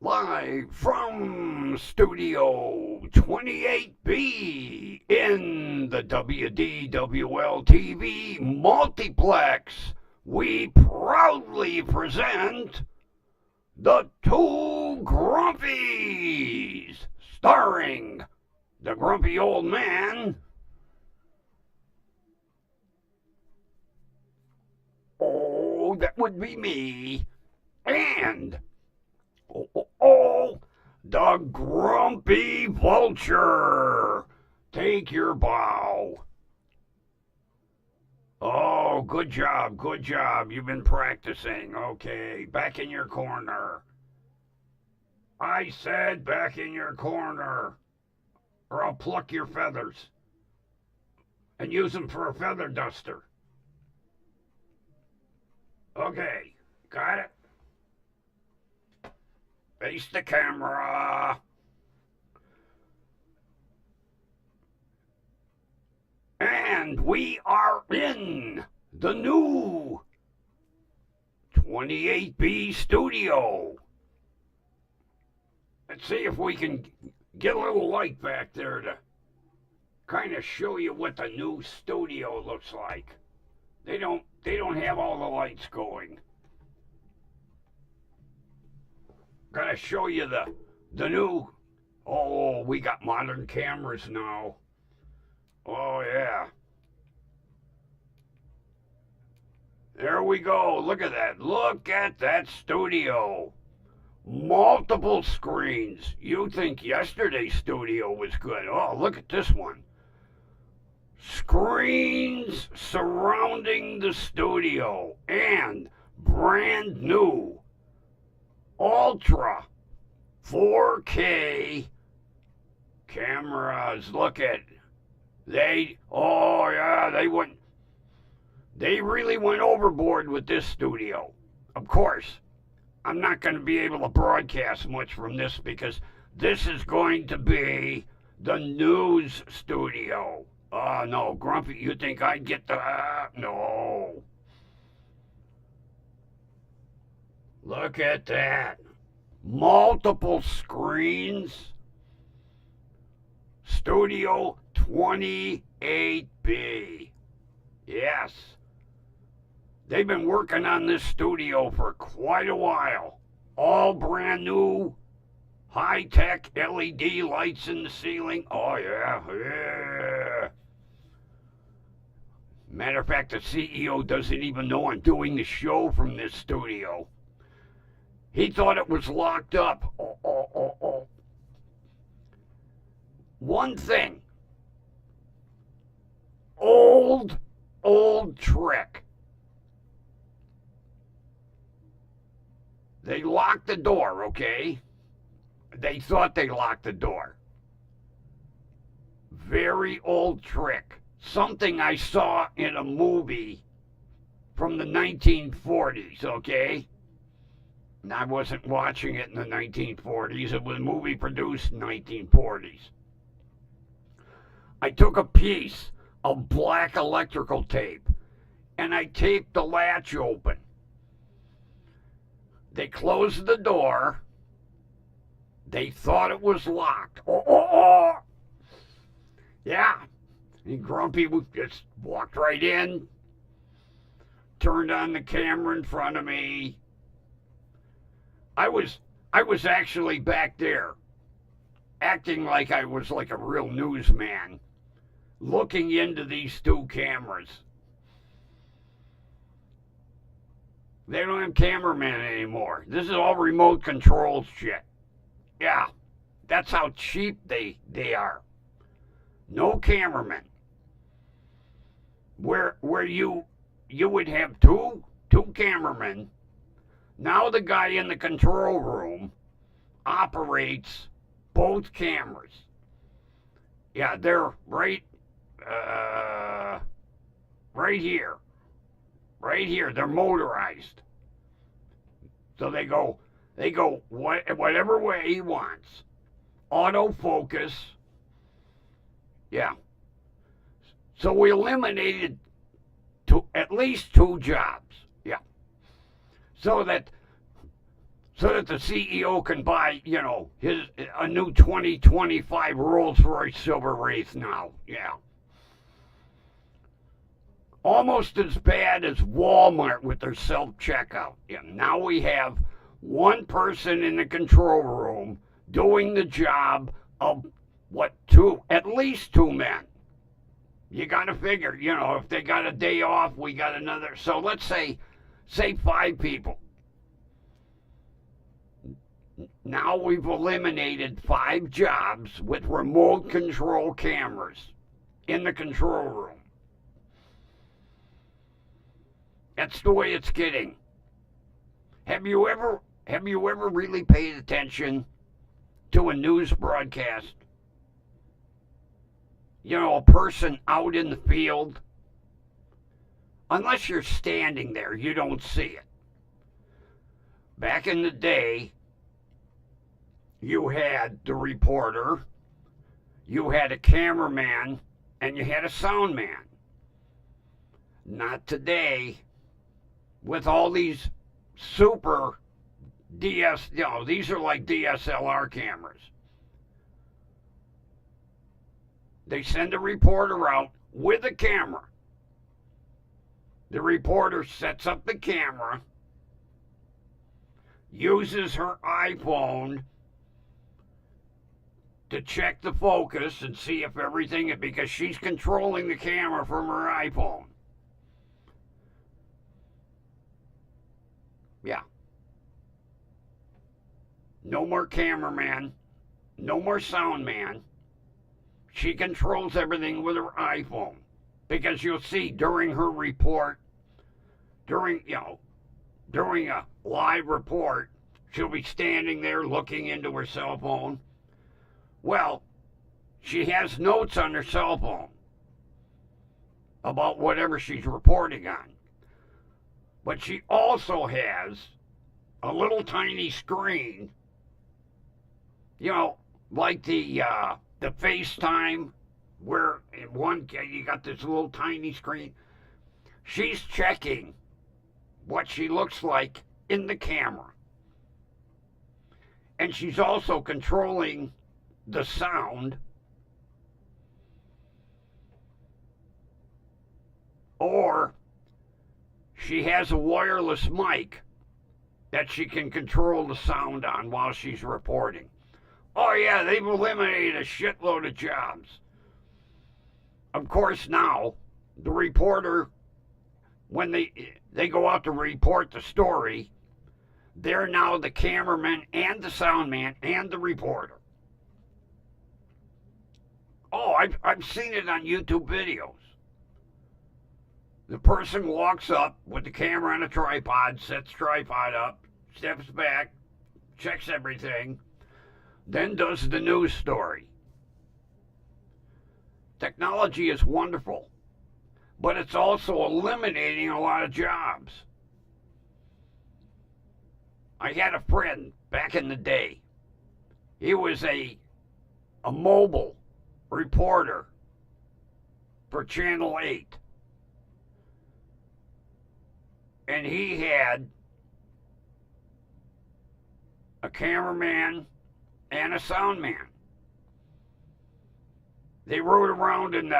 Live from Studio 28B in the WDWL TV Multiplex, we proudly present The Two Grumpies, starring the grumpy old man. Oh, that would be me. And the grumpy vulture. Take your bow. Oh, good job, good job. You've been practicing. Okay, back in your corner. I said back in your corner, or I'll pluck your feathers and use them for a feather duster. Okay, got it? Face the camera. And we are in the new 28B studio. Let's see if we can get a little light back there to kind of show you what the new studio looks like. They don't have all the lights going. Gotta show you the new. Oh, we got modern cameras now. Oh yeah. There we go. Look at that. Look at that studio. Multiple screens. You think yesterday's studio was good. Oh, look at this one. Screens surrounding the studio and brand new Ultra 4K cameras. Look at they really went overboard with this studio. Of course, I'm not going to be able to broadcast much from this because this is going to be the news studio. Oh no, Grumpy, you think I'd get the no. Look at that. Multiple screens. Studio 28B. Yes. They've been working on this studio for quite a while. All brand new, high-tech LED lights in the ceiling. Oh, yeah, yeah. Matter of fact, the CEO doesn't even know I'm doing the show from this studio. He thought it was locked up. Oh. One thing. Old trick. They locked the door, okay? They thought they locked the door. Very old trick. Something I saw in a movie from the 1940s, okay? And I wasn't watching it in the 1940s. It was a movie produced in the 1940s. I took a piece of black electrical tape and I taped the latch open. They closed the door. They thought it was locked. Oh. Yeah. And Grumpy just walked right in, turned on the camera in front of me. I was actually back there, acting like I was like a real newsman, looking into these two cameras. They don't have cameramen anymore. This is all remote control shit. Yeah, that's how cheap they are. No cameramen. Where you would have two cameramen. Now the guy in the control room operates both cameras. Yeah, they're right here. Right here. They're motorized. So they go whatever way he wants. Autofocus. Yeah. So we eliminated at least two jobs. Yeah. So so that the CEO can buy, a new 2025 Rolls-Royce Silver Wraith now. Yeah. Almost as bad as Walmart with their self-checkout. Yeah, now we have one person in the control room doing the job of, at least two men. You got to figure, if they got a day off, we got another. So let's say 5 people. Now we've eliminated 5 jobs with remote control cameras in the control room. That's the way it's getting. Have you ever really paid attention to a news broadcast? A person out in the field. Unless you're standing there, you don't see it. Back in the day, you had the reporter, you had a cameraman, and you had a sound man. Not today, with all these super these are like DSLR cameras. They send a reporter out with a camera. The reporter sets up the camera, uses her iPhone to check the focus and see if everything, because she's controlling the camera from her iPhone. Yeah. No more cameraman, no more sound man. She controls everything with her iPhone. Because you'll see during her report, during a live report, she'll be standing there looking into her cell phone. Well, she has notes on her cell phone about whatever she's reporting on. But she also has a little tiny screen, like the FaceTime, where in one case you got this little tiny screen. She's checking what she looks like in the camera. And she's also controlling the sound, or she has a wireless mic that she can control the sound on while she's reporting. Oh yeah, they've eliminated a shitload of jobs. Of course now, the reporter, when they go out to report the story, they're now the cameraman and the sound man and the reporter. Oh, I've seen it on YouTube videos. The person walks up with the camera on a tripod, sets tripod up, steps back, checks everything, then does the news story. Technology is wonderful, but it's also eliminating a lot of jobs. I had a friend back in the day. He was a mobile reporter for Channel 8. And he had a cameraman and a sound man. They rode around in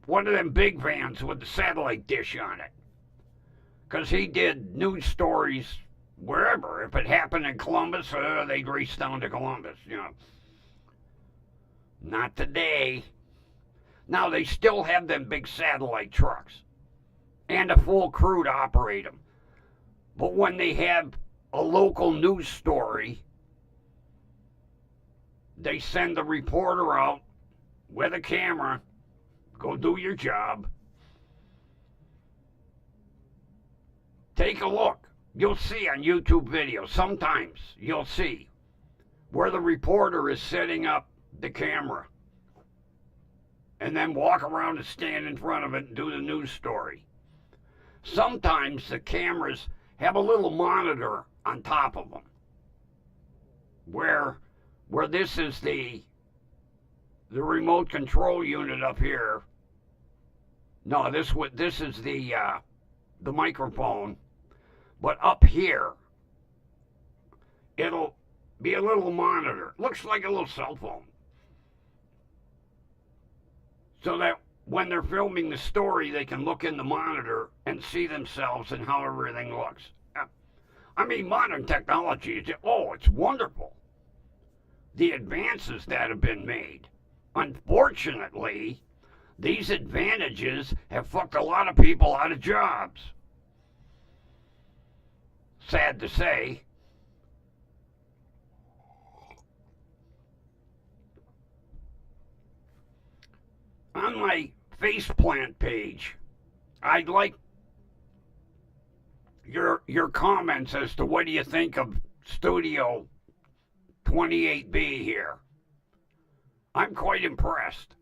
one of them big vans with the satellite dish on it, because he did news stories wherever. If it happened in Columbus, they'd race down to Columbus. Not today. Now, they still have them big satellite trucks and a full crew to operate them. But when they have a local news story, they send the reporter out with a camera, go do your job. Take a look. You'll see on YouTube videos, sometimes you'll see where the reporter is setting up the camera and then walk around and stand in front of it and do the news story. Sometimes the cameras have a little monitor on top of them where this is the remote control unit up here. No, this is the microphone. But up here, it'll be a little monitor. Looks like a little cell phone. So that when they're filming the story, they can look in the monitor and see themselves and how everything looks. I mean, modern technology, it's wonderful. The advances that have been made. Unfortunately, these advantages have fucked a lot of people out of jobs. Sad to say. On my faceplant page, I'd like your comments as to what do you think of Studio 28B here. I'm quite impressed.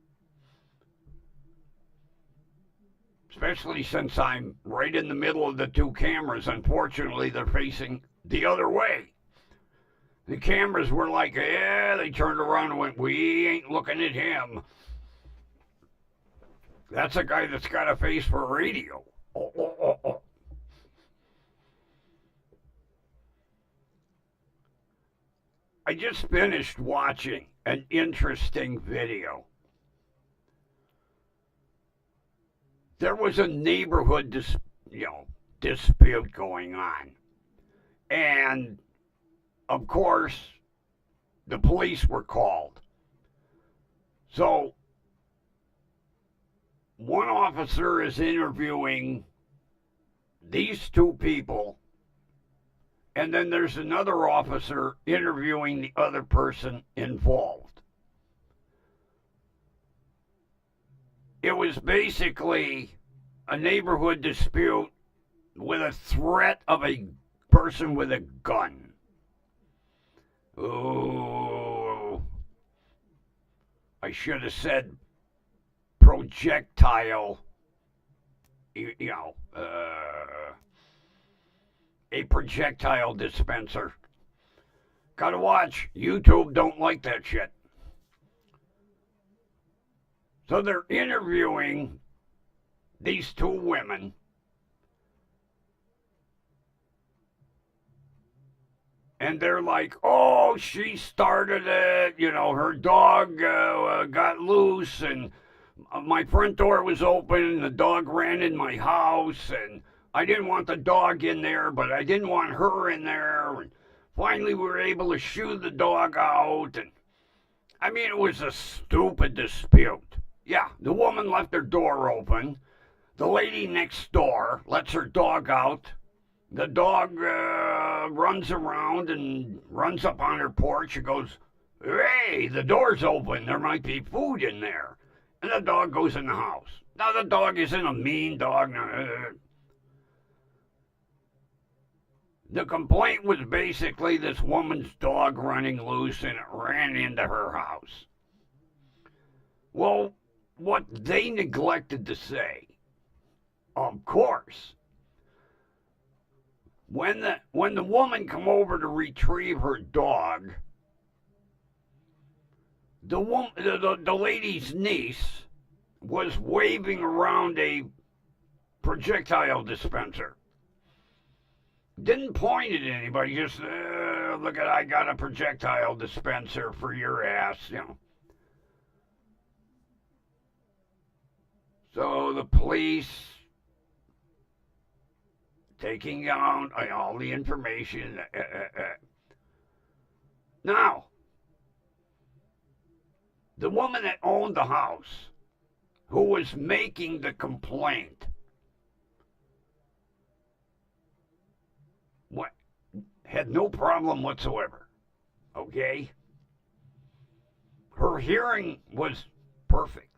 Especially since I'm right in the middle of the two cameras. Unfortunately, they're facing the other way. The cameras were like, they turned around and went, we ain't looking at him. That's a guy that's got a face for radio. Oh. I just finished watching an interesting video. There was a neighborhood dispute going on. And, of course, the police were called. So, one officer is interviewing these two people, and then there's another officer interviewing the other person involved. It was basically a neighborhood dispute with a threat of a person with a gun. Oh, I should have said projectile, a projectile dispenser. Gotta watch. YouTube don't like that shit. So they're interviewing these two women. And they're like, oh, she started it. Her dog got loose and my front door was open and the dog ran in my house and I didn't want the dog in there, but I didn't want her in there. And finally, we were able to shoo the dog out. And I mean, it was a stupid dispute. Yeah, the woman left her door open. The lady next door lets her dog out. The dog runs around and runs up on her porch. She goes, hey, the door's open. There might be food in there. And the dog goes in the house. Now, the dog isn't a mean dog. The complaint was basically this woman's dog running loose and it ran into her house. Well, what they neglected to say, of course, when the woman come over to retrieve her dog, the lady's niece was waving around a projectile dispenser. Didn't point at anybody, just, look at, I got a projectile dispenser for your ass, So the police, taking down all the information. Now, the woman that owned the house, who was making the complaint, had no problem whatsoever, okay? Her hearing was perfect.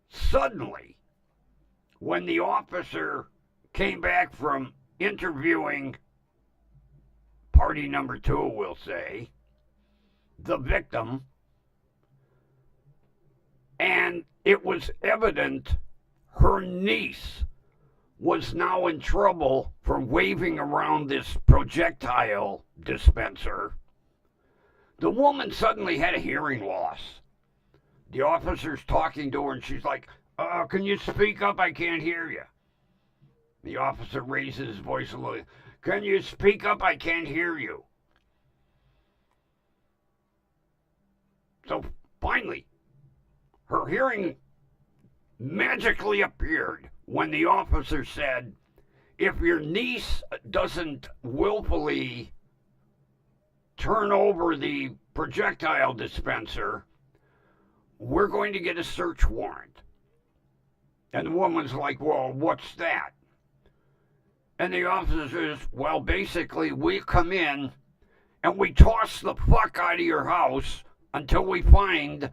Suddenly, when the officer came back from interviewing party number two, we'll say, the victim, and it was evident her niece was now in trouble for waving around this projectile dispenser, the woman suddenly had a hearing loss. The officer's talking to her and she's like, can you speak up? I can't hear you. The officer raises his voice a little. Can you speak up? I can't hear you. So finally, her hearing magically appeared when the officer said, if your niece doesn't willfully turn over the projectile dispenser, we're going to get a search warrant. And the woman's like, well, what's that? And the officer says, well, basically, we come in and we toss the fuck out of your house until we find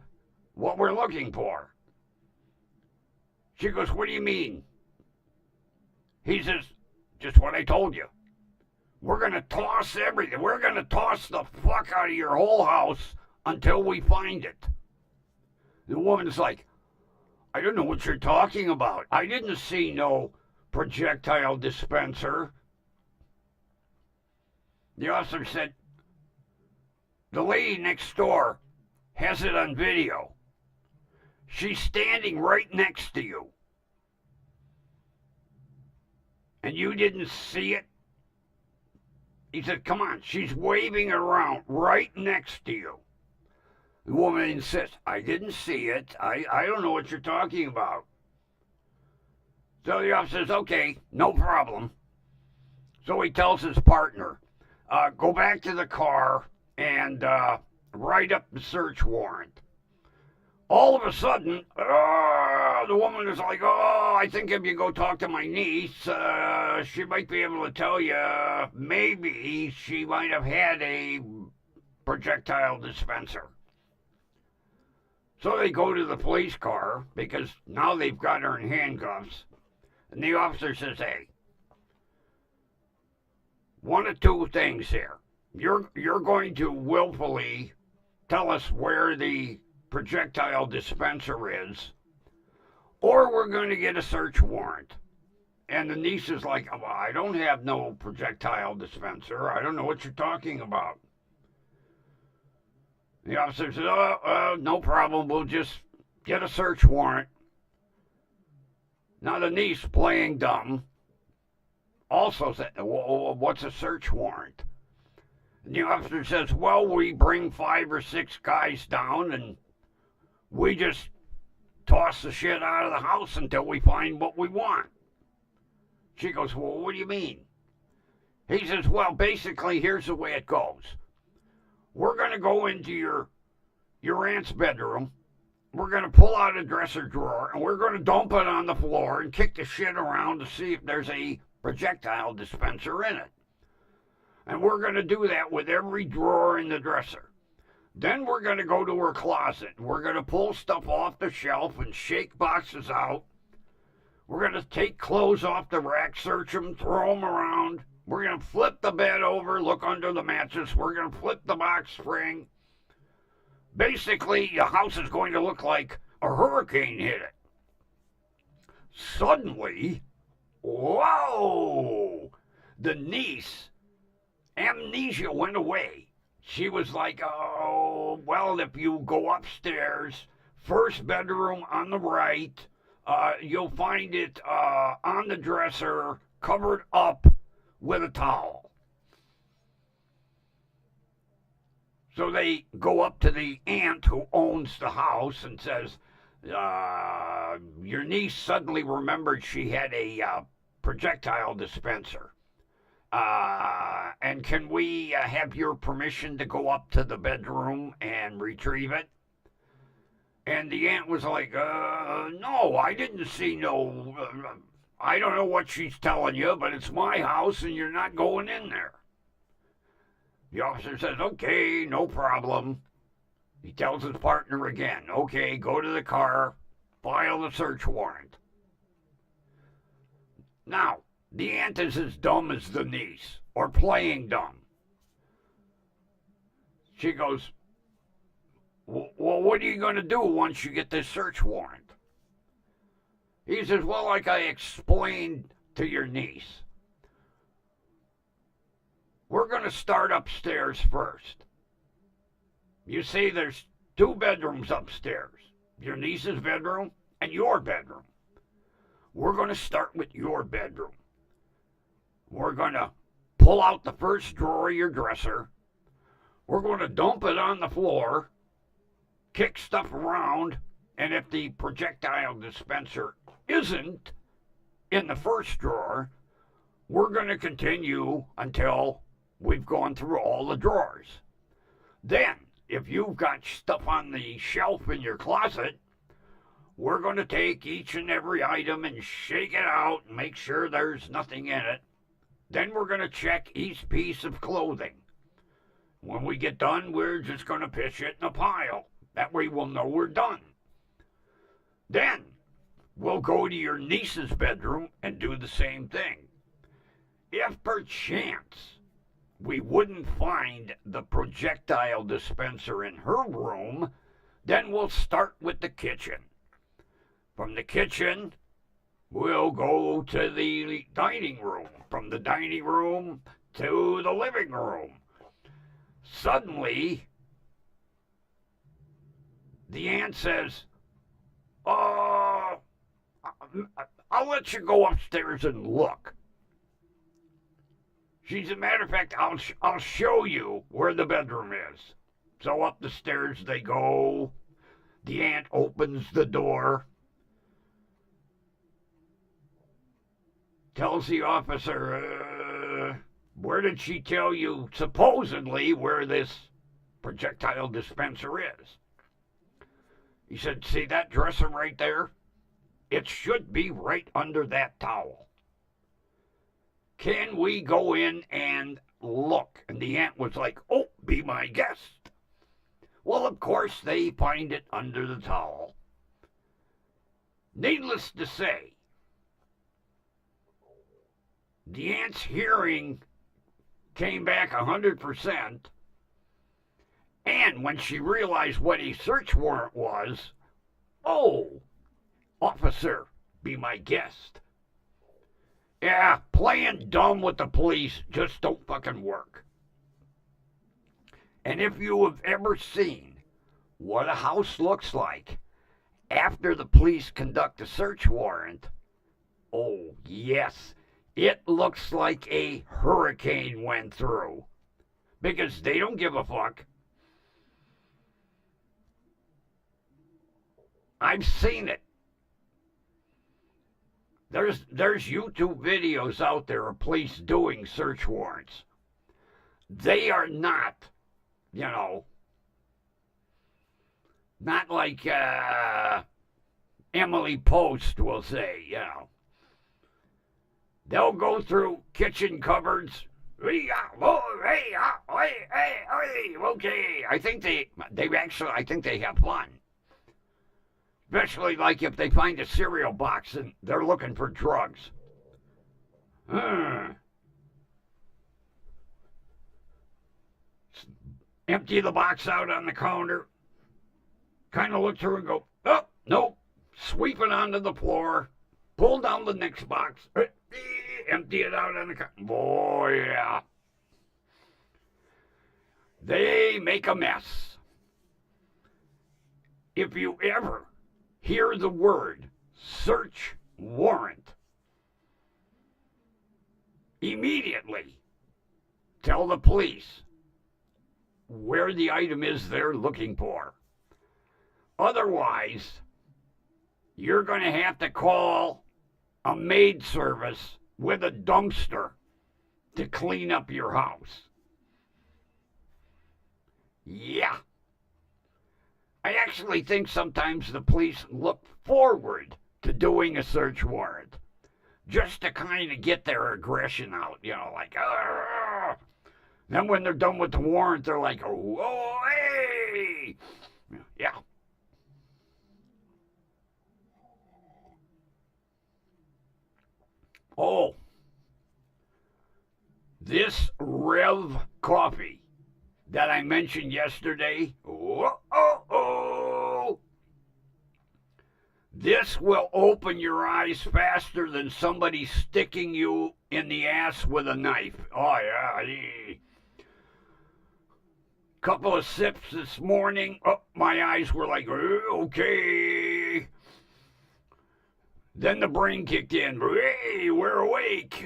what we're looking for. She goes, what do you mean? He says, just what I told you. We're going to toss everything. We're going to toss the fuck out of your whole house until we find it. The woman's like, I don't know what you're talking about. I didn't see no projectile dispenser. The officer said, the lady next door has it on video. She's standing right next to you. And you didn't see it? He said, come on, she's waving it around right next to you. The woman insists, I didn't see it. I don't know what you're talking about. So the officer says, okay, no problem. So he tells his partner, go back to the car and write up the search warrant. All of a sudden, the woman is like, oh, I think if you go talk to my niece, she might be able to tell you maybe she might have had a projectile dispenser. So they go to the police car because now they've got her in handcuffs. And the officer says, hey, one of two things here. You're going to willfully tell us where the projectile dispenser is, or we're going to get a search warrant. And the niece is like, well, I don't have no projectile dispenser. I don't know what you're talking about. The officer says, no problem. We'll just get a search warrant. Now the niece, playing dumb, also said, well, what's a search warrant? And the officer says, well, we bring 5 or 6 guys down and we just toss the shit out of the house until we find what we want. She goes, well, what do you mean? He says, well, basically, here's the way it goes. We're going to go into your aunt's bedroom. We're going to pull out a dresser drawer, and we're going to dump it on the floor and kick the shit around to see if there's a projectile dispenser in it. And we're going to do that with every drawer in the dresser. Then we're going to go to her closet. We're going to pull stuff off the shelf and shake boxes out. We're going to take clothes off the rack, search them, throw them around. We're going to flip the bed over, look under the mattress. We're going to flip the box spring. Basically, the house is going to look like a hurricane hit it. Suddenly, whoa! The niece, amnesia went away. She was like, oh, well, if you go upstairs, first bedroom on the right, you'll find it on the dresser, covered up with a towel. So they go up to the aunt who owns the house and says, your niece suddenly remembered she had a projectile dispenser. And can we have your permission to go up to the bedroom and retrieve it? And the aunt was like, no, I didn't see no, I don't know what she's telling you, but it's my house and you're not going in there. The officer says, okay, no problem. He tells his partner again, okay, go to the car, file the search warrant. Now, the aunt is as dumb as the niece, or playing dumb. She goes, well, what are you going to do once you get this search warrant? He says, well, like I explained to your niece, we're going to start upstairs first. You see, there's 2 bedrooms upstairs, your niece's bedroom and your bedroom. We're going to start with your bedroom. We're going to pull out the first drawer of your dresser. We're going to dump it on the floor, kick stuff around, and if the projectile dispenser isn't in the first drawer, we're going to continue until we've gone through all the drawers. Then, if you've got stuff on the shelf in your closet, we're going to take each and every item and shake it out and make sure there's nothing in it. Then we're going to check each piece of clothing. When we get done, we're just going to pitch it in a pile. That way we'll know we're done. Then we'll go to your niece's bedroom and do the same thing. If perchance we wouldn't find the projectile dispenser in her room, then we'll start with the kitchen. From the kitchen, we'll go to the dining room. From the dining room to the living room. Suddenly, the aunt says, I'll let you go upstairs and look. She's a matter of fact, I'll show you where the bedroom is. So up the stairs they go. The aunt opens the door. Tells the officer, where did she tell you, supposedly, where this projectile dispenser is? He said, see that dresser right there? It should be right under that towel. Can we go in and look? And the aunt was like, oh, be my guest. Well, of course, they find it under the towel. Needless to say, the aunt's hearing came back 100%, and when she realized what a search warrant was, oh, officer, be my guest. Yeah, playing dumb with the police just don't fucking work. And if you have ever seen what a house looks like after the police conduct a search warrant, oh, yes, it looks like a hurricane went through. Because they don't give a fuck. I've seen it. There's YouTube videos out there of police doing search warrants. They are not, not like Emily Post will say, They'll go through kitchen cupboards. Okay. I think they have fun. Especially like if they find a cereal box and they're looking for drugs. Empty the box out on the counter. Kind of look through and go, oh, nope. Sweep it onto the floor. Pull down the next box. Empty it out on the counter. Boy, yeah. They make a mess. If you ever hear the word search warrant, immediately tell the police where the item is they're looking for. Otherwise, you're going to have to call a maid service with a dumpster to clean up your house. Yeah. I actually think sometimes the police look forward to doing a search warrant just to kind of get their aggression out, like, argh. Then when they're done with the warrant, they're like, oh, hey! Yeah. Oh, this Rev coffee that I mentioned yesterday, this will open your eyes faster than somebody sticking you in the ass with a knife. Oh, yeah. Couple of sips this morning, my eyes were like, okay. Then the brain kicked in. Hey, we're awake.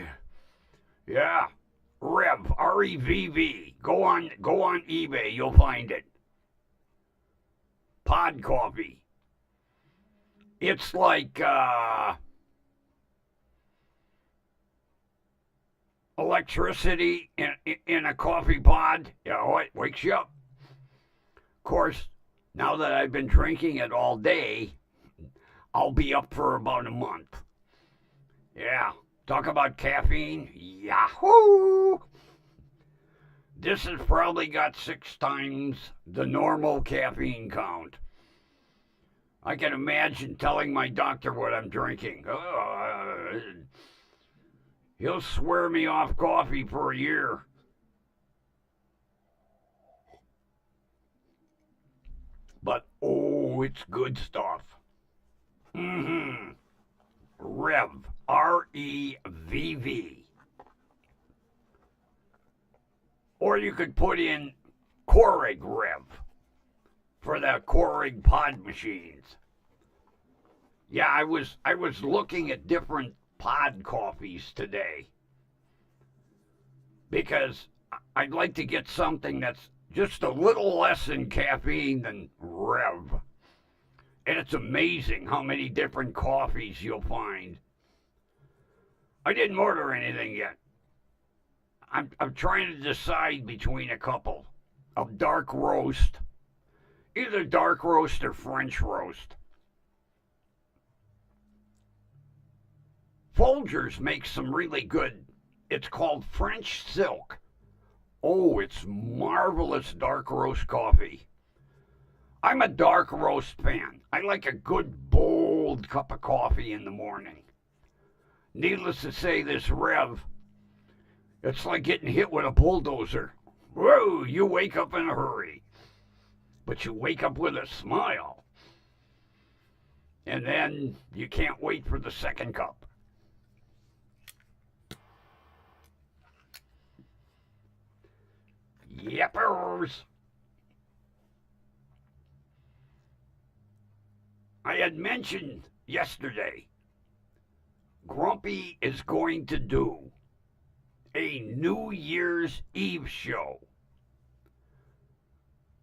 Yeah. Rev, R-E-V-V. Go on eBay, you'll find it. Pod coffee. It's like electricity in a coffee pod. You know, it wakes you up. Of course, now that I've been drinking it all day, I'll be up for about a month. Yeah, talk about caffeine. Yahoo! This has probably got 6 times the normal caffeine count. I can imagine telling my doctor what I'm drinking. He'll swear me off coffee for a year. But, oh, it's good stuff. Mm-hmm. Rev. R-E-V-V. Or you could put in Keurig Rev for the Keurig pod machines. Yeah, I was looking at different pod coffees today because I'd like to get something that's just a little less in caffeine than Rev. And it's amazing how many different coffees you'll find. I didn't order anything yet. I'm trying to decide between a couple of dark roast, either dark roast or French roast. Folgers makes some really good, it's called French Silk. Oh, it's marvelous dark roast coffee. I'm a dark roast fan. I like a good bold cup of coffee in the morning. Needless to say, this Rev, it's like getting hit with a bulldozer. Whoa, you wake up in a hurry. But you wake up with a smile. And then you can't wait for the second cup. Yeppers. I had mentioned yesterday, Grumpy is going to do a New Year's Eve show.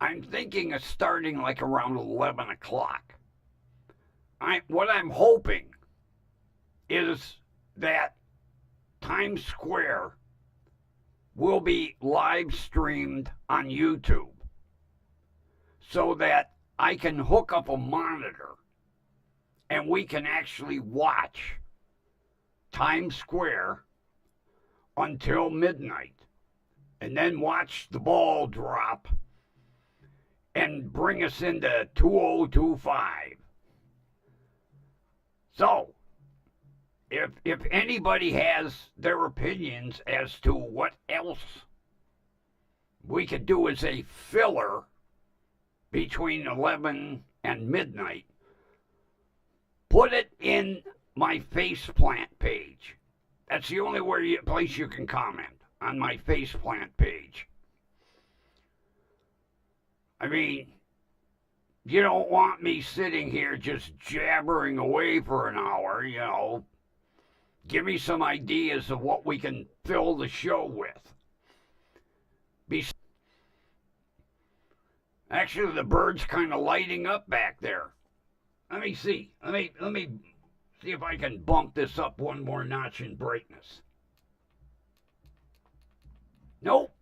I'm thinking of starting like around 11 o'clock. What I'm hoping is that Times Square will be live streamed on YouTube so that I can hook up a monitor and we can actually watch Times Square until midnight and then watch the ball drop and bring us into 2025. So, if anybody has their opinions as to what else we could do as a filler between 11 and midnight, put it in my faceplant page. That's the only place you can comment, on my faceplant page. I mean, you don't want me sitting here just jabbering away for an hour, you know. Give me some ideas of what we can fill the show with. Actually, the bird's kind of lighting up back there. Let me see. Let me see if I can bump this up one more notch in brightness. Nope.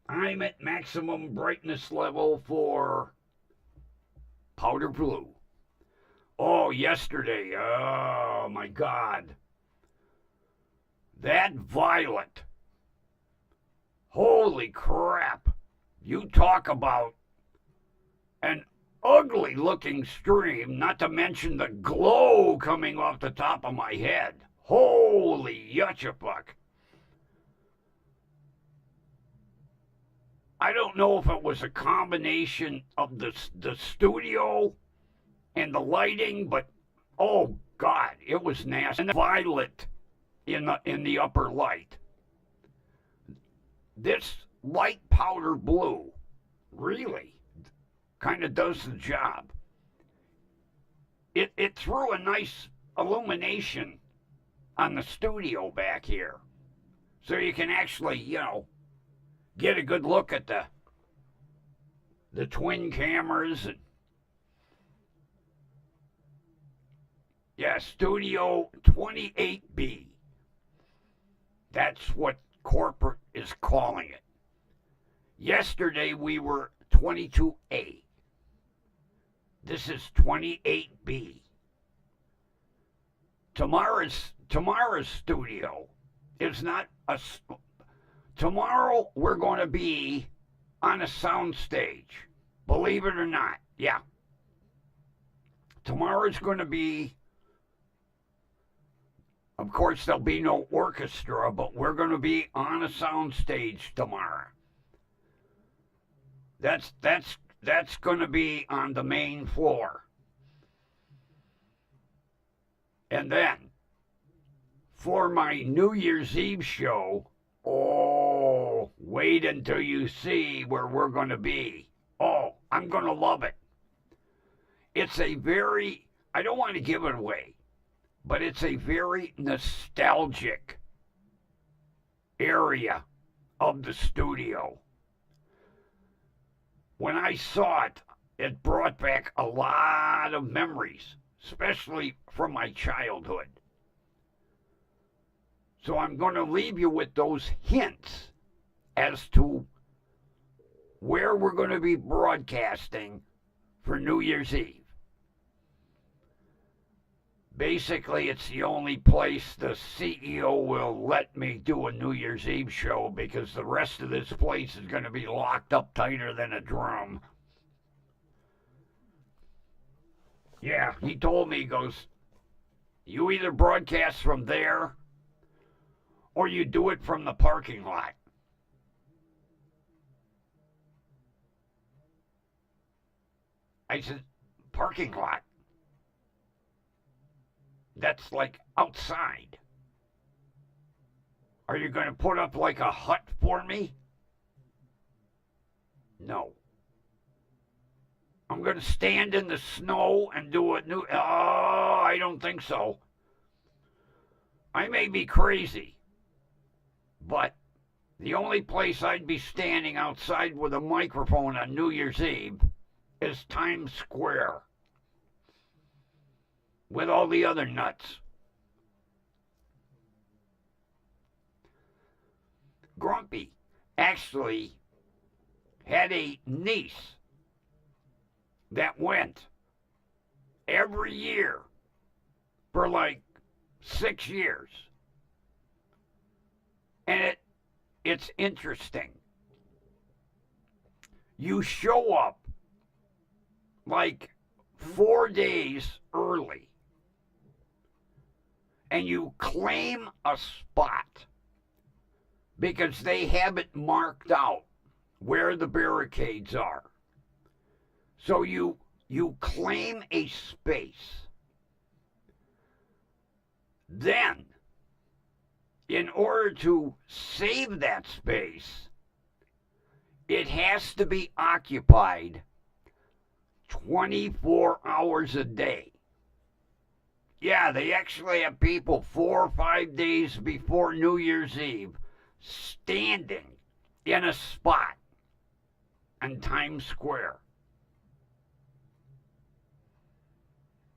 I'm at maximum brightness level for powder blue. Oh, yesterday. Oh, my God. That violet. Holy crap. You talk about an ugly looking stream, not to mention the glow coming off the top of my head. Holy yuchafuck. I don't know if it was a combination of the studio and the lighting, but oh God, it was nasty. And the violet in the upper light. This light powder blue really kind of does the job. It threw a nice illumination on the studio back here. So you can actually, get a good look at the twin cameras. And yeah, Studio 28B. That's what corporate is calling it. Yesterday we were 22A. This is 28B. Tomorrow's studio is not a. Tomorrow we're going to be on a sound stage. Believe it or not, yeah. Tomorrow's going to be. Of course, there'll be no orchestra, but we're going to be on a sound stage tomorrow. That's going to be on the main floor. And then, for my New Year's Eve show, oh, wait until you see where we're going to be. Oh, I'm going to love it. It's a very, I don't want to give it away, but it's a very nostalgic area of the studio. When I saw it, it brought back a lot of memories, especially from my childhood. So I'm going to leave you with those hints as to where we're going to be broadcasting for New Year's Eve. Basically, it's the only place the CEO will let me do a New Year's Eve show because the rest of this place is going to be locked up tighter than a drum. Yeah, he told me, he goes, you either broadcast from there or you do it from the parking lot. I said, parking lot? That's like outside. Are you going to put up like a hut for me? No. I'm going to stand in the snow and do a new... Oh, I don't think so. I may be crazy, but the only place I'd be standing outside with a microphone on New Year's Eve is Times Square with all the other nuts. Grumpy actually had a niece that went every year for like 6 years. And it's interesting. You show up like 4 days early and you claim a spot because they have it marked out where the barricades are. So you claim a space. Then, in order to save that space, it has to be occupied 24 hours a day. Yeah, they actually have people 4 or 5 days before New Year's Eve standing in a spot in Times Square.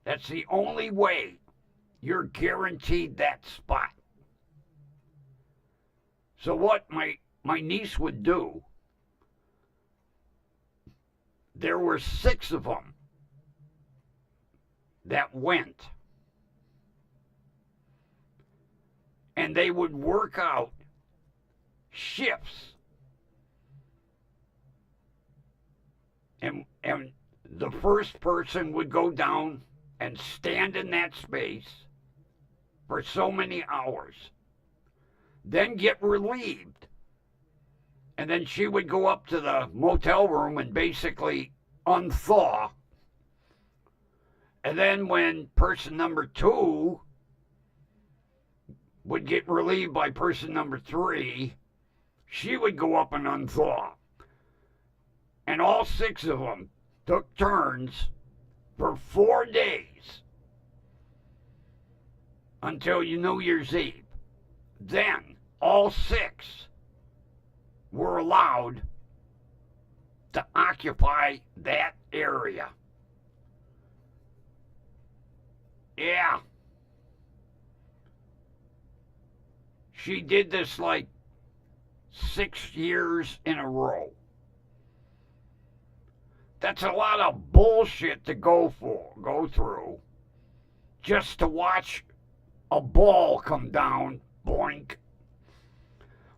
That's the only way you're guaranteed that spot. So what my niece would do, there were 6 of them that went. And they would work out shifts. And the first person would go down and stand in that space for so many hours, then get relieved. And then she would go up to the motel room and basically unthaw. And then when person number 2 would get relieved by person number 3, she would go up and unthaw. And all 6 of them took turns for 4 days until New Year's Eve. Then all 6 were allowed to occupy that area. Yeah. She did this like 6 years in a row. That's a lot of bullshit to go through, just to watch a ball come down, boink.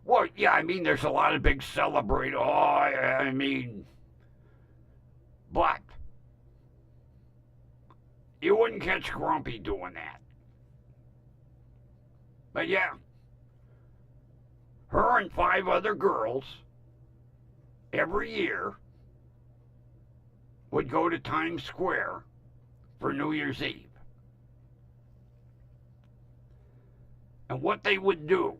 Well, yeah, I mean, there's a lot of big celebrate. Oh, I mean, but you wouldn't catch Grumpy doing that. But yeah, her and 5 other girls every year would go to Times Square for New Year's Eve. And what they would do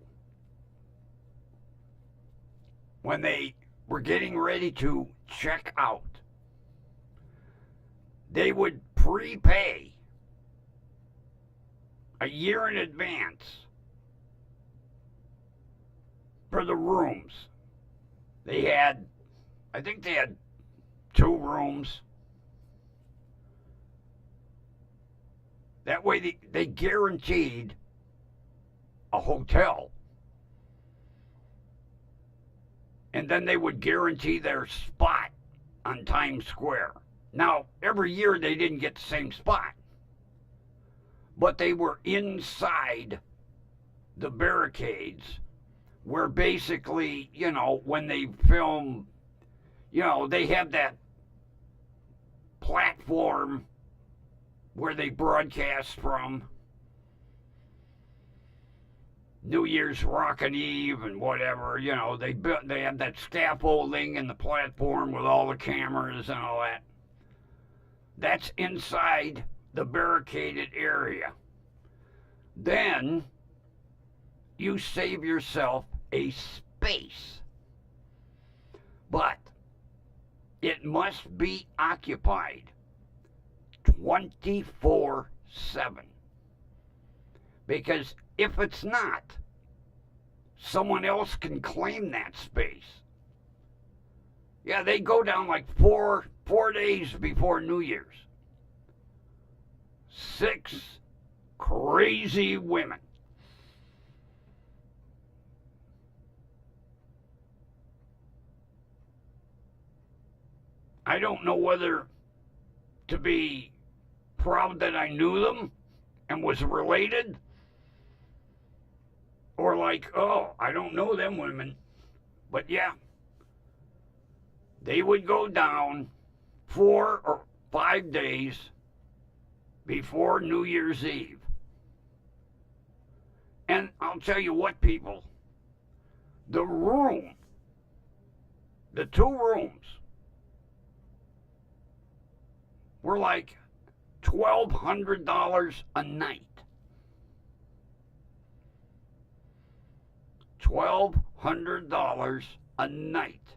when they were getting ready to check out, they would prepay a year in advance for the rooms. I think they had 2 rooms. That way they guaranteed a hotel. And then they would guarantee their spot on Times Square. Now, every year they didn't get the same spot, but they were inside the barricades where basically, when they film, they have that platform where they broadcast from. New Year's Rockin' Eve and whatever, they have that scaffolding and the platform with all the cameras and all that. That's inside the barricaded area. Then you save yourself a space. But it must be occupied 24/7. Because if it's not, someone else can claim that space. Yeah, they go down like four days before New Year's. 6 crazy women. I don't know whether to be proud that I knew them and was related, or like, oh, I don't know them women. But yeah, they would go down 4 or 5 days before New Year's Eve. And I'll tell you what, people, the 2 rooms were like $1,200 a night. $1,200 a night.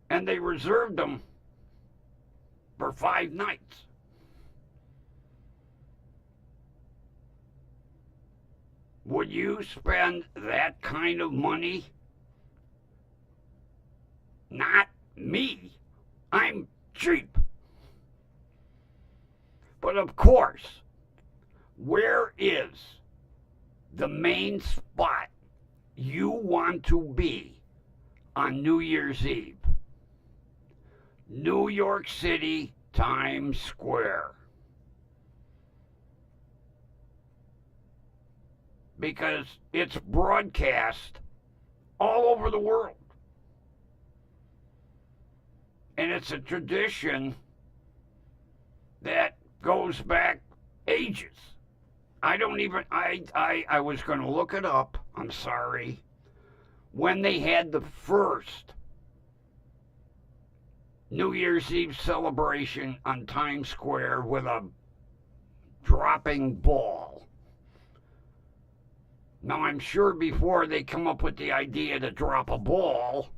And they reserved them for 5 nights. Would you spend that kind of money? Not me. I'm cheap. But of course, where is the main spot you want to be on New Year's Eve? New York City, Times Square. Because it's broadcast all over the world. And it's a tradition that goes back ages. I was going to look it up. I'm sorry. When they had the first New Year's Eve celebration on Times Square with a dropping ball. Now, I'm sure before they come up with the idea to drop a ball,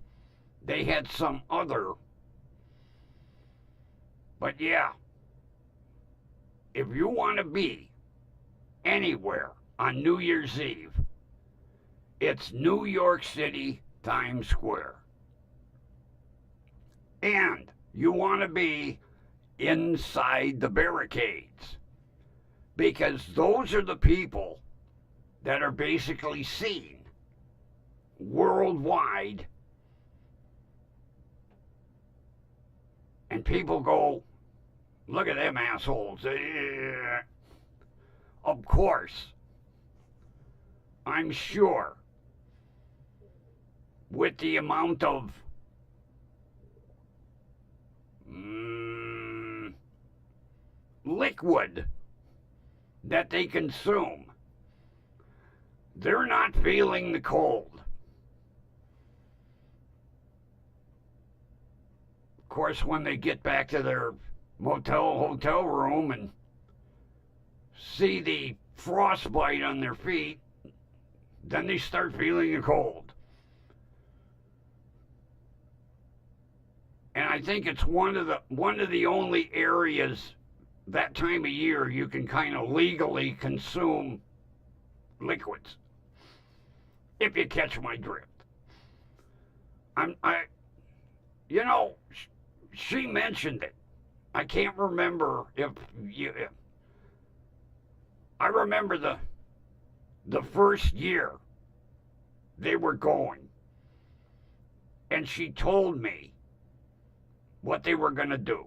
they had some other. But yeah, if you want to be anywhere on New Year's Eve, It's New York City, Times Square. And you want to be inside the barricades, because those are the people that are basically seen worldwide. And people go, look at them assholes. Of course, I'm sure with the amount of liquid that they consume, they're not feeling the cold. Of course, when they get back to their hotel room and see the frostbite on their feet, then they start feeling the cold. And I think it's one of the only areas that time of year you can kind of legally consume liquids, if you catch my drift. She mentioned it. I can't remember I remember the first year they were going, and she told me what they were going to do.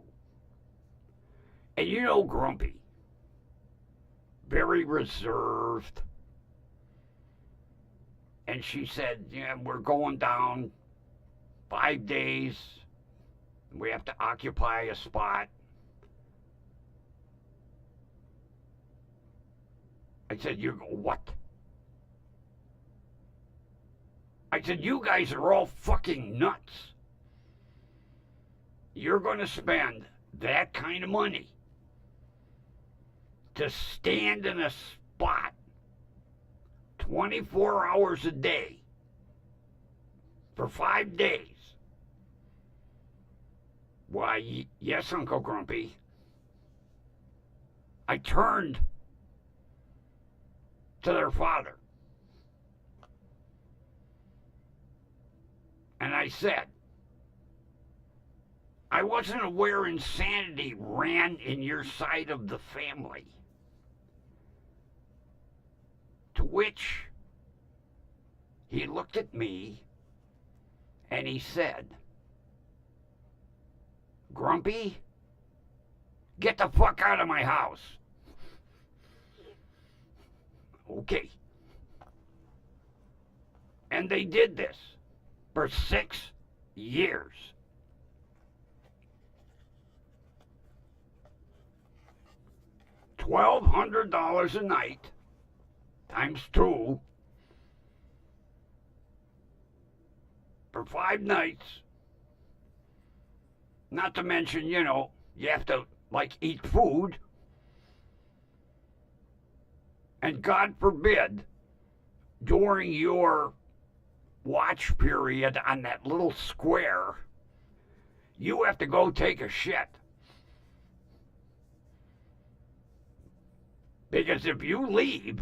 And Grumpy, very reserved. And she said, yeah, we're going down 5 days. We have to occupy a spot. I said, you go, what? I said, you guys are all fucking nuts. You're going to spend that kind of money to stand in a spot 24 hours a day for 5 days. Why, yes, Uncle Grumpy. I turned to their father and I said, I wasn't aware insanity ran in your side of the family. To which he looked at me and he said, Grumpy, get the fuck out of my house. Okay. And they did this for 6 years. $1,200 a night times 2 for 5 nights. Not to mention, you have to eat food. And God forbid, during your watch period on that little square, you have to go take a shit. Because if you leave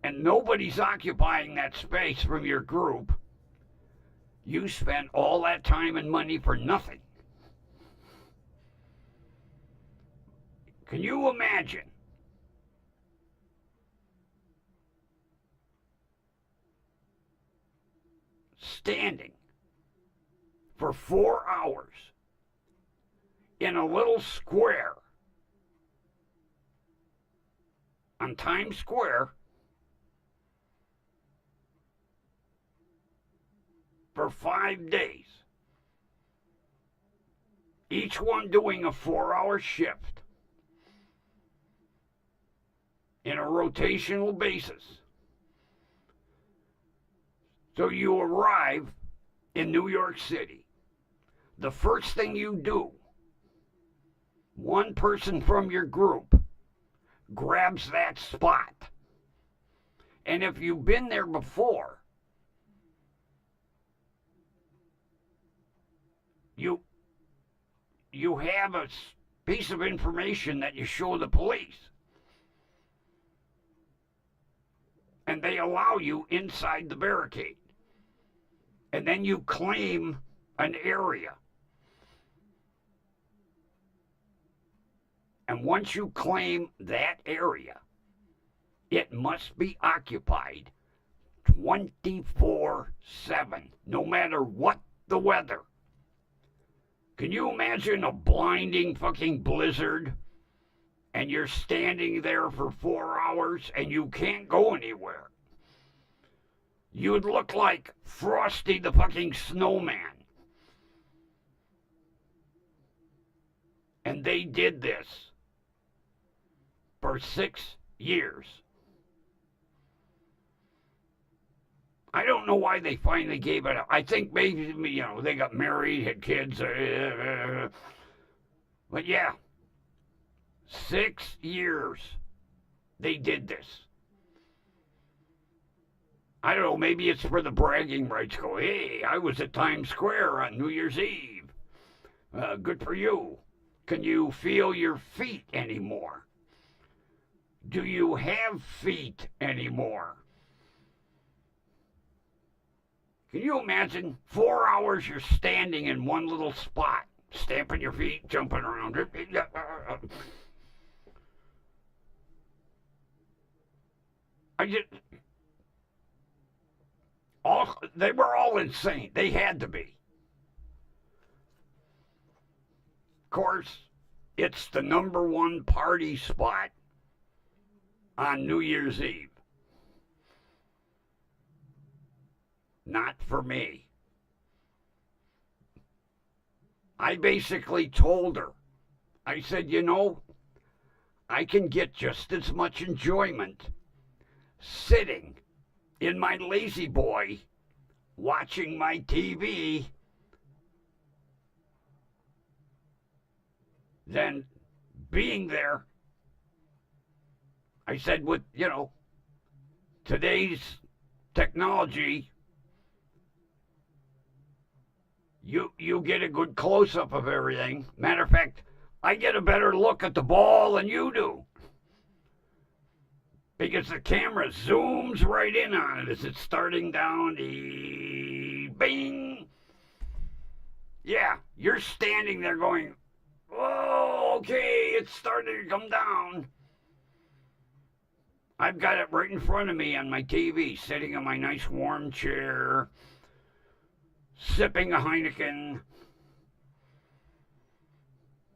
and nobody's occupying that space from your group, you spend all that time and money for nothing. Can you imagine? Standing for 4 hours in a little square on Times Square for 5 days, each one doing a 4-hour shift in a rotational basis. So you arrive in New York City. The first thing you do, one person from your group grabs that spot. And if you've been there before, you have a piece of information that you show the police. And and they allow you inside the barricade. And then you claim an area. And once you claim that area, it must be occupied 24/7, no matter what the weather. Can you imagine a blinding fucking blizzard and you're standing there for 4 hours and you can't go anywhere? You'd look like Frosty the fucking Snowman. And they did this for 6 years. I don't know why they finally gave it up. I think maybe, they got married, had kids. But yeah, 6 years they did this. I don't know, maybe it's for the bragging rights. Go, hey, I was at Times Square on New Year's Eve. Good for you. Can you feel your feet anymore? Do you have feet anymore? Can you imagine 4 hours you're standing in one little spot, stamping your feet, jumping around? They were all insane. They had to be. Of course, it's the #1 party spot on New Year's Eve. Not for me. I basically told her, I said, I can get just as much enjoyment sitting in my lazy boy watching my TV than being there. I said, with, today's technology, you get a good close-up of everything. Matter of fact, I get a better look at the ball than you do. Because the camera zooms right in on it as it's starting down. Bing! Yeah, you're standing there going, oh, okay, it's starting to come down. I've got it right in front of me on my TV, sitting in my nice warm chair, sipping a Heineken.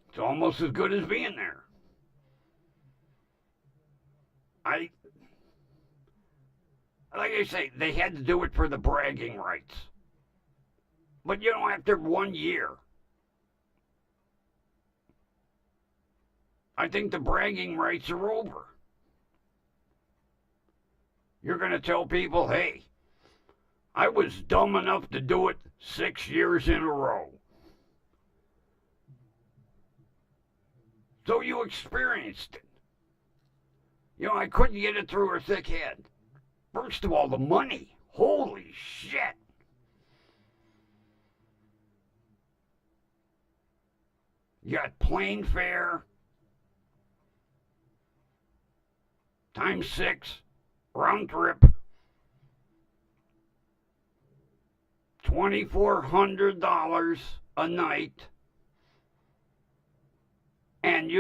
It's almost as good as being there. Like I say, they had to do it for the bragging rights. But after 1 year, I think the bragging rights are over. You're going to tell people, hey, I was dumb enough to do it 6 years in a row. So you experienced it. I couldn't get it through her thick head. First of all, the money. Holy shit. You got plane fare times 6, round trip, $2,400 a night. And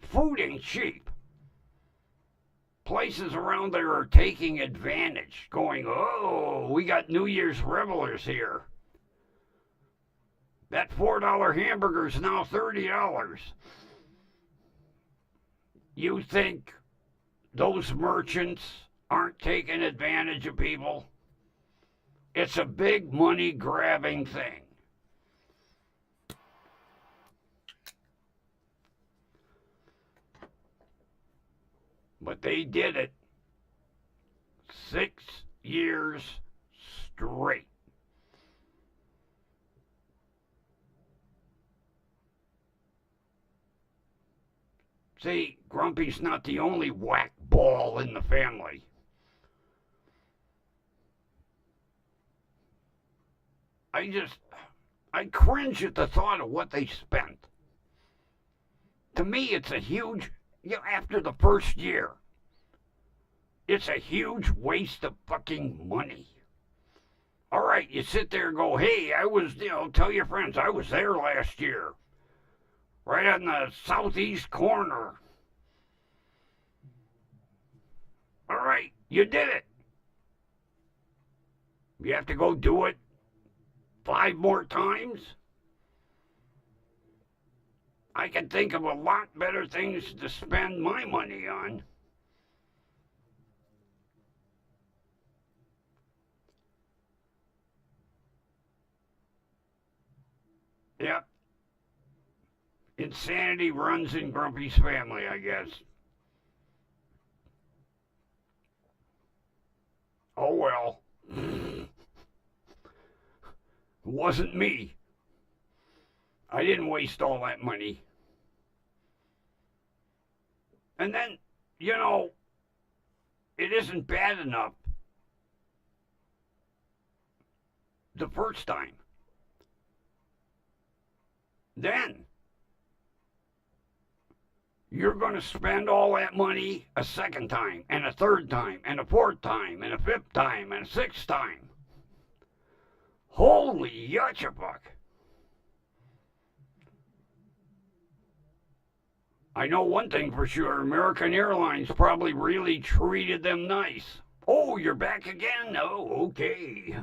food ain't cheap. Places around there are taking advantage, going, oh, we got New Year's revelers here. That $4 hamburger is now $30. You think those merchants aren't taking advantage of people? It's a big money grabbing thing. But they did it 6 years straight. See, Grumpy's not the only whack ball in the family. I cringe at the thought of what they spent. To me, it's a huge, after the first year, It's a huge waste of fucking money. All right, you sit there and go, hey, I was, tell your friends, I was there last year. Right on the southeast corner. All right, you did it. You have to go do it 5 more times? I can think of a lot better things to spend my money on. Yep. Insanity runs in Grumpy's family, I guess. Oh well. It wasn't me. I didn't waste all that money. And then, it isn't bad enough the first time. Then you're going to spend all that money a second time, and a third time, and a fourth time, and a fifth time, and a sixth time. Holy yutchabuck. I know one thing for sure, American Airlines probably really treated them nice. Oh, you're back again? Oh, okay.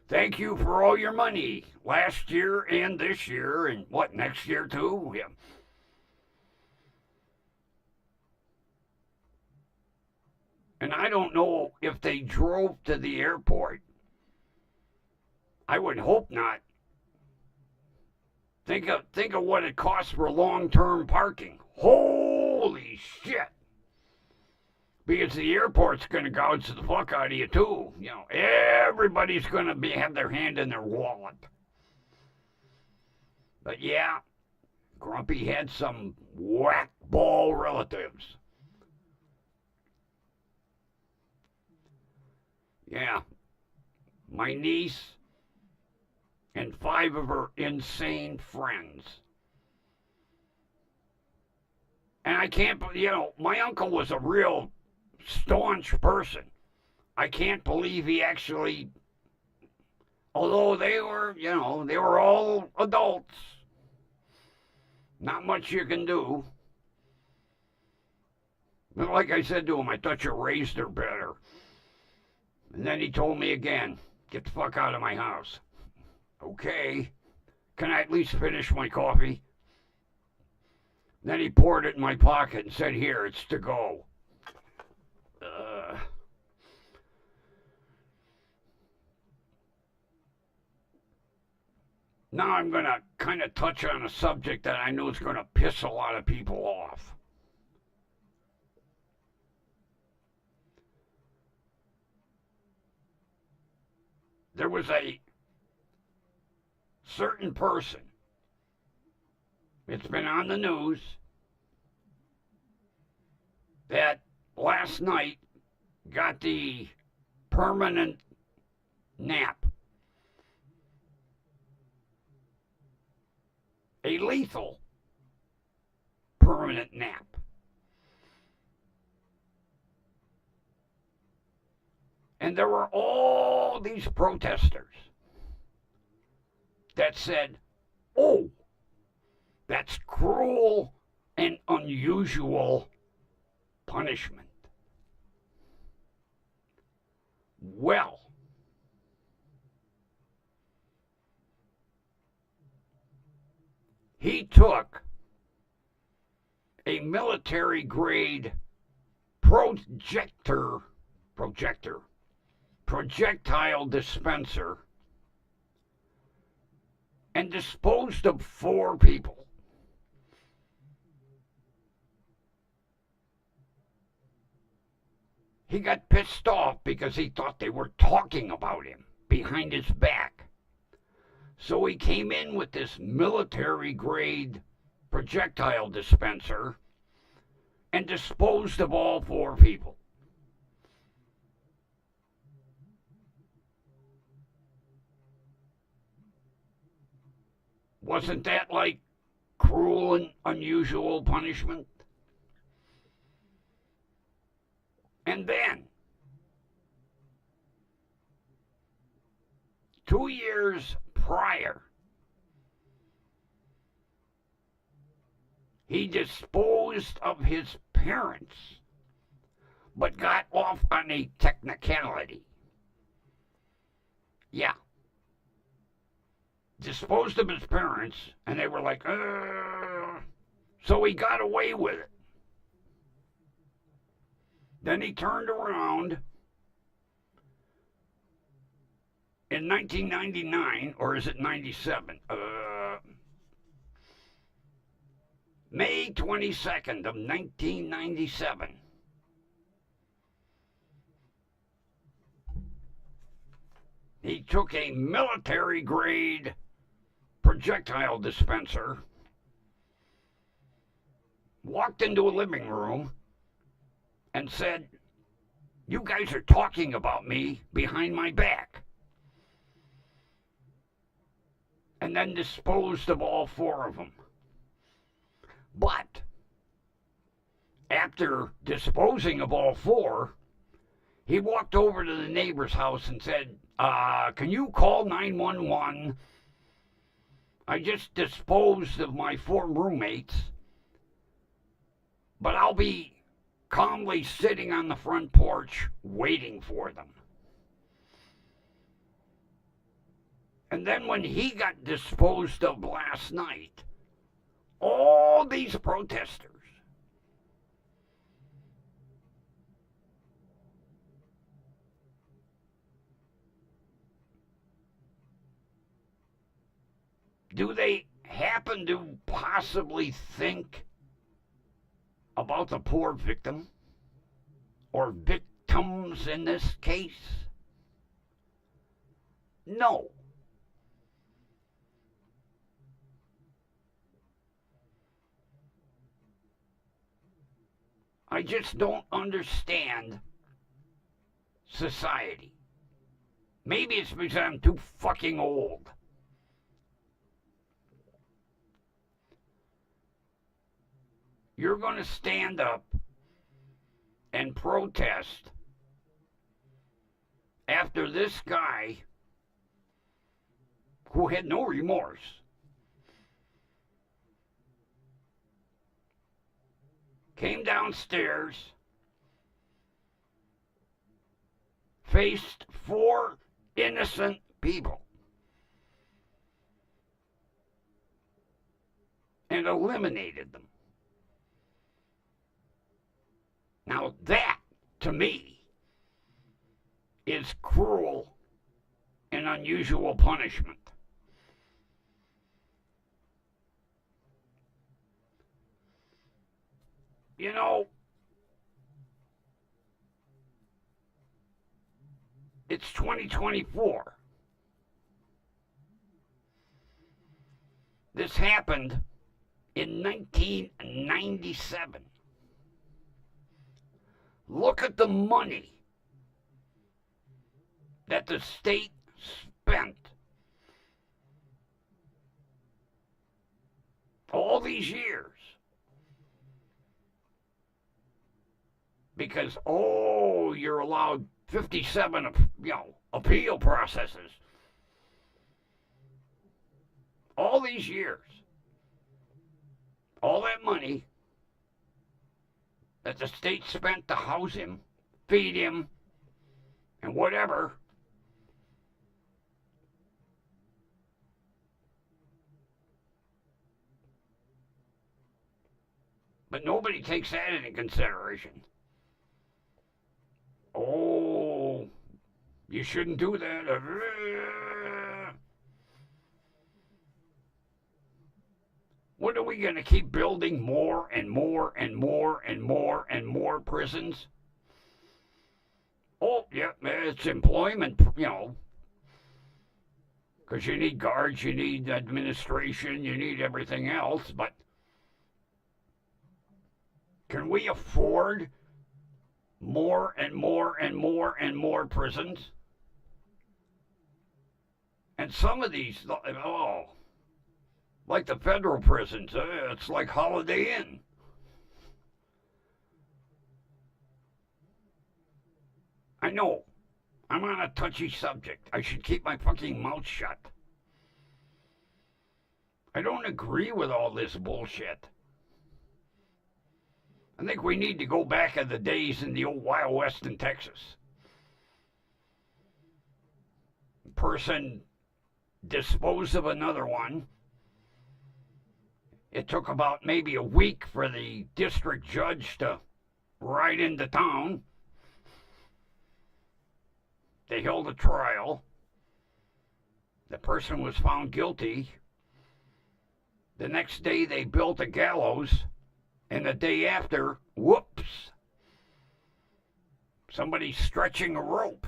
Thank you for all your money last year and this year, and what, next year too? Yeah. And I don't know if they drove to the airport. I would hope not. Think of what it costs for long-term parking. Holy shit. Because the airport's going to gouge the fuck out of you too. Everybody's going to have their hand in their wallet. But yeah, Grumpy had some whack-ball relatives. Yeah, my niece and 5 of her insane friends. And I can't, my uncle was a real staunch person. I can't believe he actually, although they were all adults, not much you can do. But like I said to him, I thought you raised her better. And then he told me again, get the fuck out of my house. Okay, can I at least finish my coffee? Then he poured it in my pocket and said, here, it's to go. Now I'm going to kind of touch on a subject that I know is going to piss a lot of people off. There was a certain person, it's been on the news, that last night got the permanent nap. A lethal permanent nap. And there were all these protesters that said, oh, that's cruel and unusual punishment. Well, he took a military grade projectile dispenser and disposed of 4 people. He got pissed off because he thought they were talking about him behind his back. So he came in with this military grade projectile dispenser and disposed of all 4 people. Wasn't that like cruel and unusual punishment? And then, 2 years prior, he disposed of his parents, but got off on a technicality. Yeah. Disposed of his parents, and they were like, so he got away with it. Then he turned around in 1999, or is it 97? May 22nd of 1997. He took a military-grade projectile dispenser, walked into a living room, and said, "You guys are talking about me behind my back." And then disposed of all 4 of them. But after disposing of all 4, he walked over to the neighbor's house and said, can you call 911? I just disposed of my 4 roommates, but I'll be calmly sitting on the front porch waiting for them. And then when he got disposed of last night, all these protesters do they happen to possibly think about the poor victim? Or victims in this case? No. I just don't understand society. Maybe it's because I'm too fucking old. You're going to stand up and protest after this guy who had no remorse came downstairs, faced 4 innocent people, and eliminated them. Now that, to me, is cruel and unusual punishment. You know, it's 2024. This happened in 1997. Look at the money that the state spent all these years because, you're allowed 57, appeal processes. All these years, all that money that the state spent to house him, feed him, and whatever, but nobody takes that into consideration. You shouldn't do that. What are we going to keep building more and more and more and more and more prisons? Yeah, it's employment, because you need guards, you need administration, you need everything else, but can we afford more and more and more and more prisons? And some of these, like the federal prisons, it's like Holiday Inn. I know. I'm on a touchy subject. I should keep my fucking mouth shut. I don't agree with all this bullshit. I think we need to go back in the days in the old Wild West in Texas. Person disposed of another one. It took about maybe a week for the district judge to ride into town. They held a trial. The person was found guilty. The next day they built a gallows, and the day after, whoops, somebody's stretching a rope.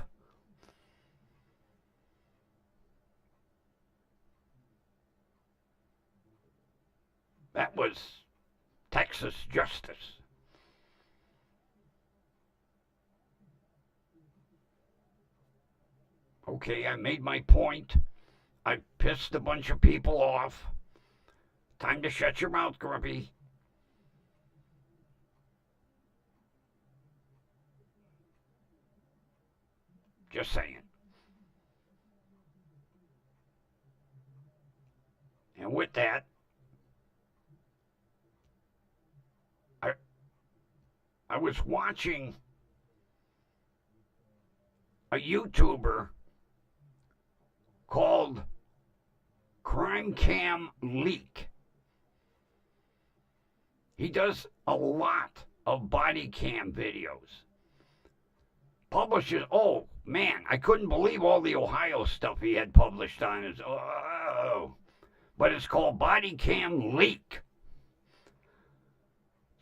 That was Texas justice. Okay, I made my point. I pissed a bunch of people off. Time to shut your mouth, Grumpy. Just saying. And with that, I was watching a YouTuber called Crime Cam Leak. He does a lot of body cam videos. Publishes, oh man, I couldn't believe all the Ohio stuff he had published on his, but it's called Body Cam Leak.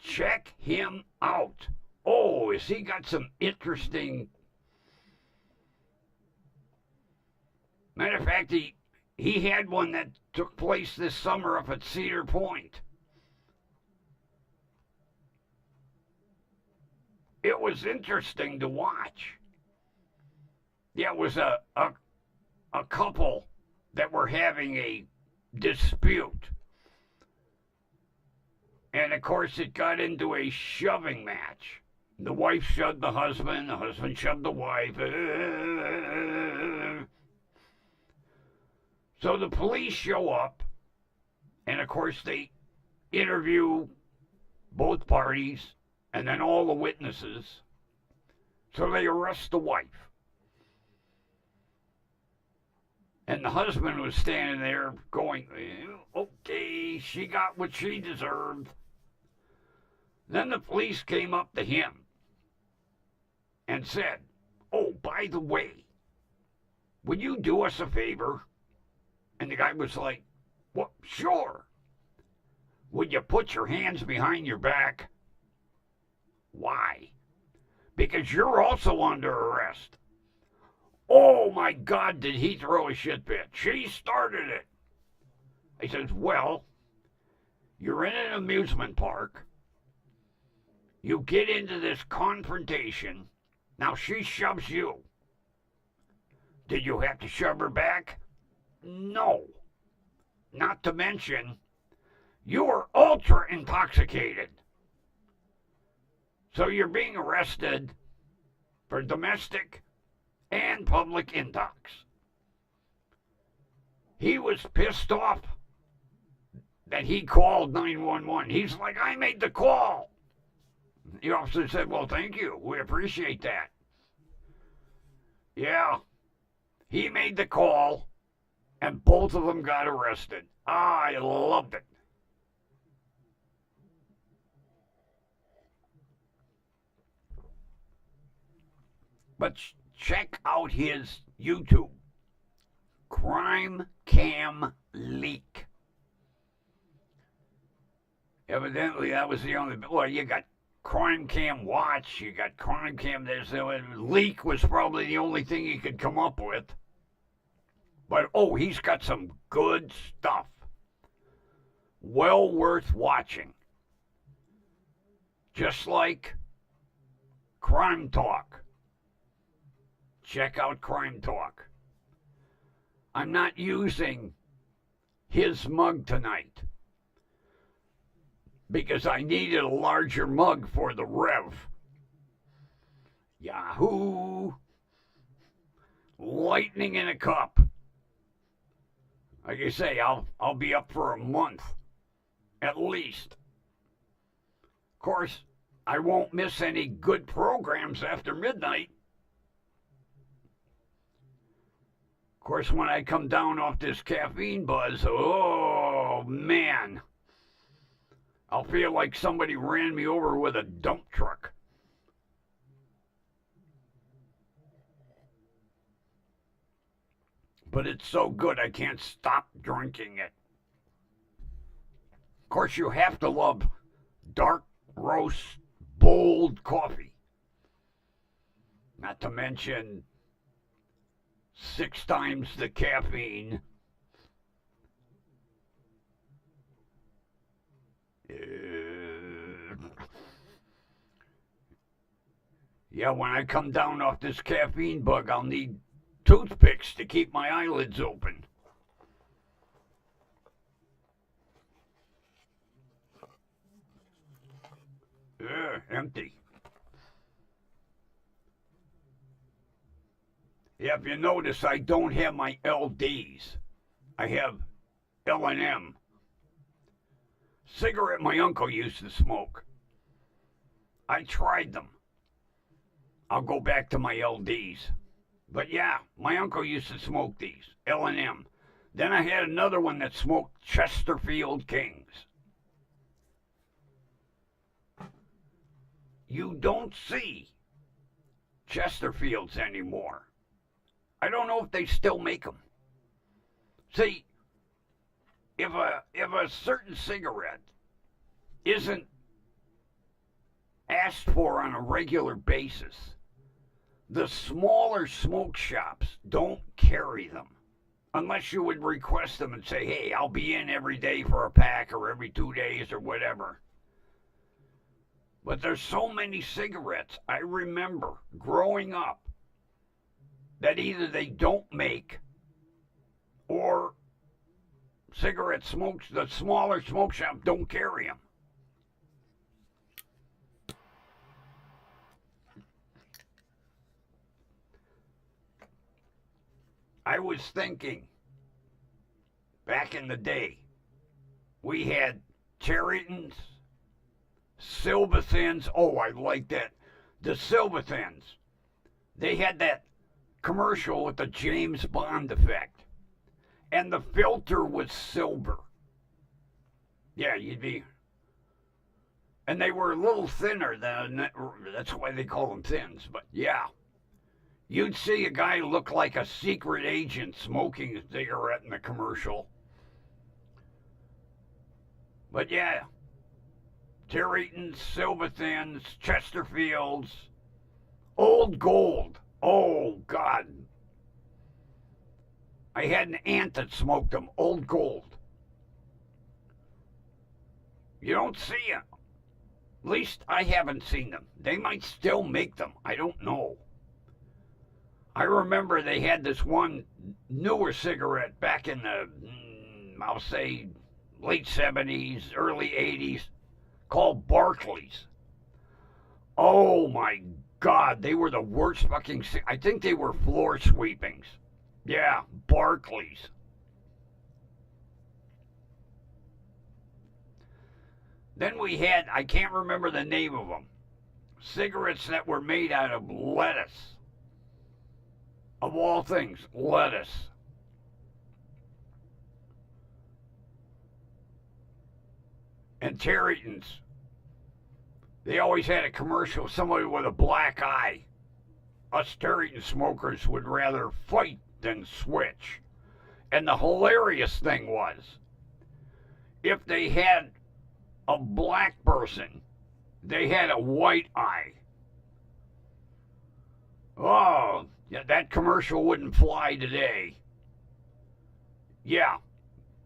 Check him out. Oh, has he got some interesting... Matter of fact, he had one that took place this summer up at Cedar Point. It was interesting to watch. Yeah, it was a couple that were having a dispute. And of course, it got into a shoving match. The wife shoved the husband shoved the wife. So the police show up, and of course, they interview both parties and then all the witnesses. So they arrest the wife. And the husband was standing there going, okay, she got what she deserved. Then the police came up to him and said, oh, by the way, would you do us a favor? And the guy was like, well, sure. Would you put your hands behind your back? Why? Because you're also under arrest. Oh, my God, did he throw a shit fit. She started it. He says, well, you're in an amusement park. You get into this confrontation. Now she shoves you. Did you have to shove her back? No. Not to mention, you were ultra intoxicated. So you're being arrested for domestic and public intox. He was pissed off that he called 911. He's like, I made the call. The officer said, well, thank you. We appreciate that. Yeah. He made the call, and both of them got arrested. I loved it. But check out his YouTube. Crime Cam Leak. Evidently, that was the only... Well, you got Crime Cam Watch. You got Crime Cam... Leak was probably the only thing he could come up with. But, oh, he's got some good stuff. Well worth watching. Just like Crime Talk. Check out Crime Talk. I'm not using his mug tonight because I needed a larger mug for the Rev. Yahoo! lightning in a cup. Like I say, I'll be up for a month, at least. Of course, I won't miss any good programs after midnight. Of course, when I come down off this caffeine buzz, oh man, I'll feel like somebody ran me over with a dump truck. But it's so good I can't stop drinking it. Of course, you have to love dark roast, bold coffee. Not to mention 6 times the caffeine. Yeah, when I come down off this caffeine bug, I'll need toothpicks to keep my eyelids open. Empty. Yeah, if you notice, I don't have my LDs. I have L&M. Cigarette my uncle used to smoke. I tried them. I'll go back to my LDs. But yeah, my uncle used to smoke these, L&M. Then I had another one that smoked Chesterfield Kings. You don't see Chesterfields anymore. I don't know if they still make them. See, if a certain cigarette isn't asked for on a regular basis, the smaller smoke shops don't carry them unless you would request them and say, hey, I'll be in every day for a pack or every 2 days or whatever. But there's so many cigarettes I remember growing up that either they don't make or cigarette smokes, the smaller smoke shop don't carry them. I was thinking, back in the day, we had Terrytons, Silvathins. Oh, I like that. The Silvathins. They had that commercial with the James Bond effect. And the filter was silver. Yeah, you'd be... And they were a little thinner than... That's why they call them thins. But yeah. You'd see a guy look like a secret agent smoking a cigarette in the commercial. But yeah. Terrytons, Silvathins, Chesterfields, Old Gold. Oh, God. I had an aunt that smoked them, Old Gold. You don't see them. At least I haven't seen them. They might still make them. I don't know. I remember they had this one newer cigarette back in the, I'll say, late 70s, early 80s, called Barclays. Oh, my God. They were the worst fucking... I think they were floor sweepings. Yeah, Barclays. Then we had, I can't remember the name of them, cigarettes that were made out of lettuce. Of all things, lettuce. And Terrytons. They always had a commercial, somebody with a black eye. Us Terryton smokers would rather fight than switch. And the hilarious thing was, if they had a black person, they had a white eye. Oh, yeah, that commercial wouldn't fly today. Yeah,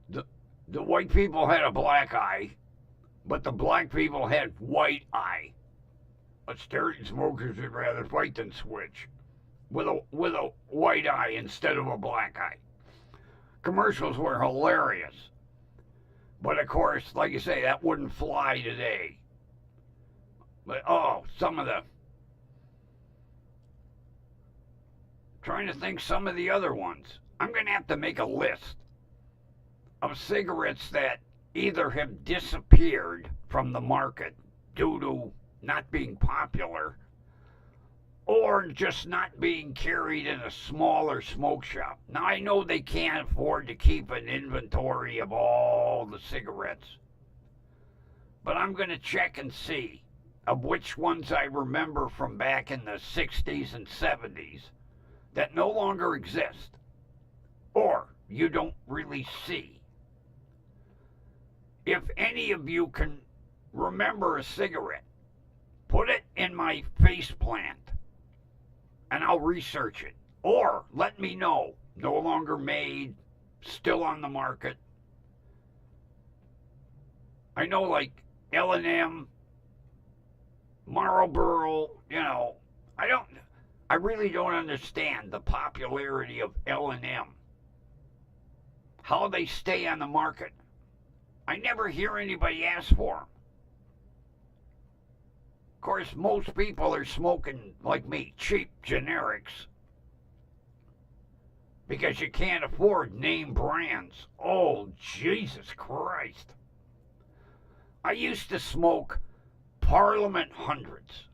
the white people had a black eye, but the black people had white eye. Us Terryton smokers would rather fight than switch. With a white eye instead of a black eye. Commercials were hilarious. But of course, like you say, that wouldn't fly today. But oh, some of the Trying to think some of the other ones. I'm going to have to make a list of cigarettes that either have disappeared from the market due to not being popular or just not being carried in a smaller smoke shop. Now, I know they can't afford to keep an inventory of all the cigarettes, but I'm going to check and see of which ones I remember from back in the 60s and 70s that no longer exist or you don't really see. If any of you can remember a cigarette, put it in my face plant and I'll research it. Or let me know, no longer made, still on the market. I know like L&M, Marlboro, I really don't understand the popularity of L&M. How they stay on the market. I never hear anybody ask for them. Of course, most people are smoking, like me, cheap generics because you can't afford name brands. Oh, Jesus Christ. I used to smoke Parliament Hundreds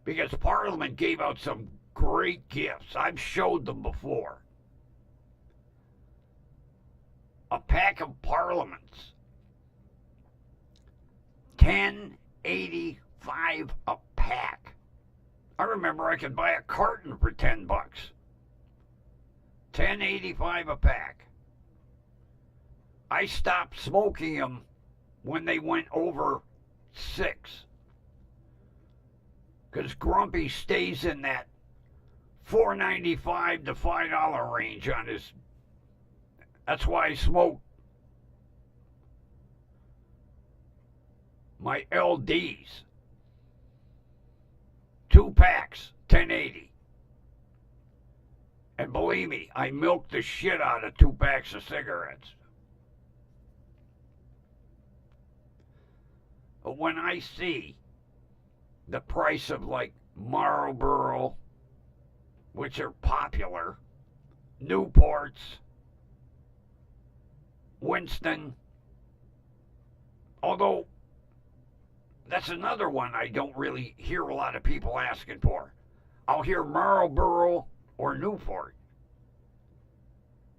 because Parliament gave out some great gifts. I've showed them before. A pack of Parliaments, $10.85 a pack. I remember I could buy a carton for $10. $10.85 a pack. I stopped smoking them when they went over $6. Because Grumpy stays in that $4.95 to $5 range on his. That's why I smoke my LDs. 2 packs, $10.80. And believe me, I milk the shit out of 2 packs of cigarettes. But when I see the price of like Marlboro, which are popular, Newports, Winston, although that's another one I don't really hear a lot of people asking for. I'll hear Marlboro or Newport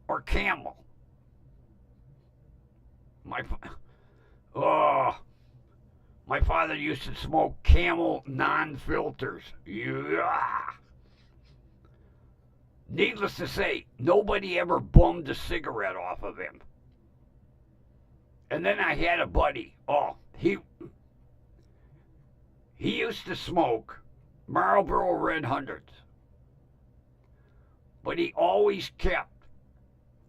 or Camel. My father used to smoke Camel non-filters. Yeah. Needless to say, nobody ever bummed a cigarette off of him. And then I had a buddy. He used to smoke Marlboro Red Hundreds. But he always kept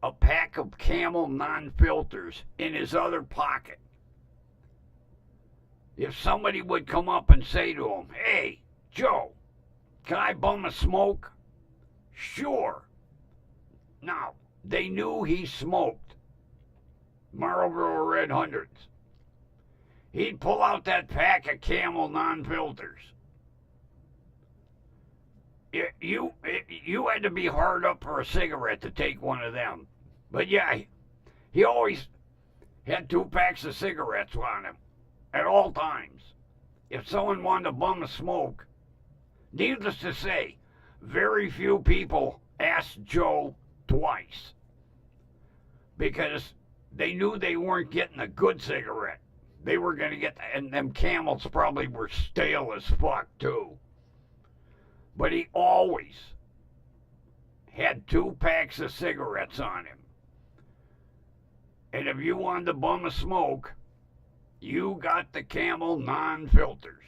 a pack of Camel non-filters in his other pocket. If somebody would come up and say to him, "Hey, Joe, can I bum a smoke?" Sure. Now, they knew he smoked Marlboro Red Hundreds. He'd pull out that pack of Camel non-filters. You had to be hard up for a cigarette to take one of them. But yeah, he always had 2 packs of cigarettes on him at all times. If someone wanted to bum a smoke, needless to say, very few people asked Joe twice because they knew they weren't getting a good cigarette. They were going to get, and them Camels probably were stale as fuck too. But he always had 2 packs of cigarettes on him. And if you wanted to bum a smoke, you got the Camel non-filters.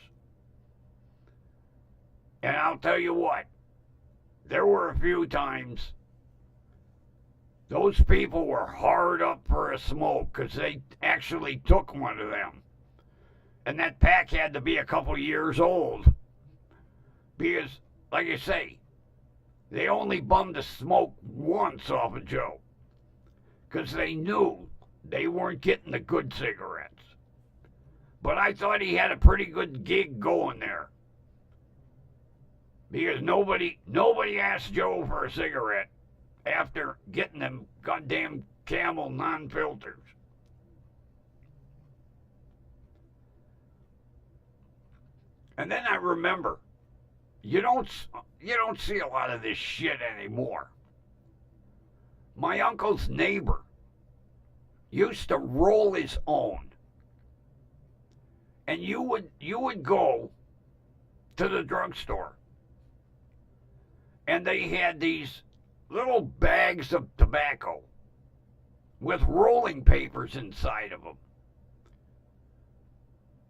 And I'll tell you what, there were a few times those people were hard up for a smoke because they actually took one of them. And that pack had to be a couple years old. Because, like I say, they only bummed a smoke once off of Joe. Because they knew they weren't getting the good cigarettes. But I thought he had a pretty good gig going there. Because nobody asked Joe for a cigarette after getting them goddamn Camel non-filters. And then I remember, you don't see a lot of this shit anymore. My uncle's neighbor used to roll his own. And you would go to the drugstore, and they had these little bags of tobacco with rolling papers inside of them.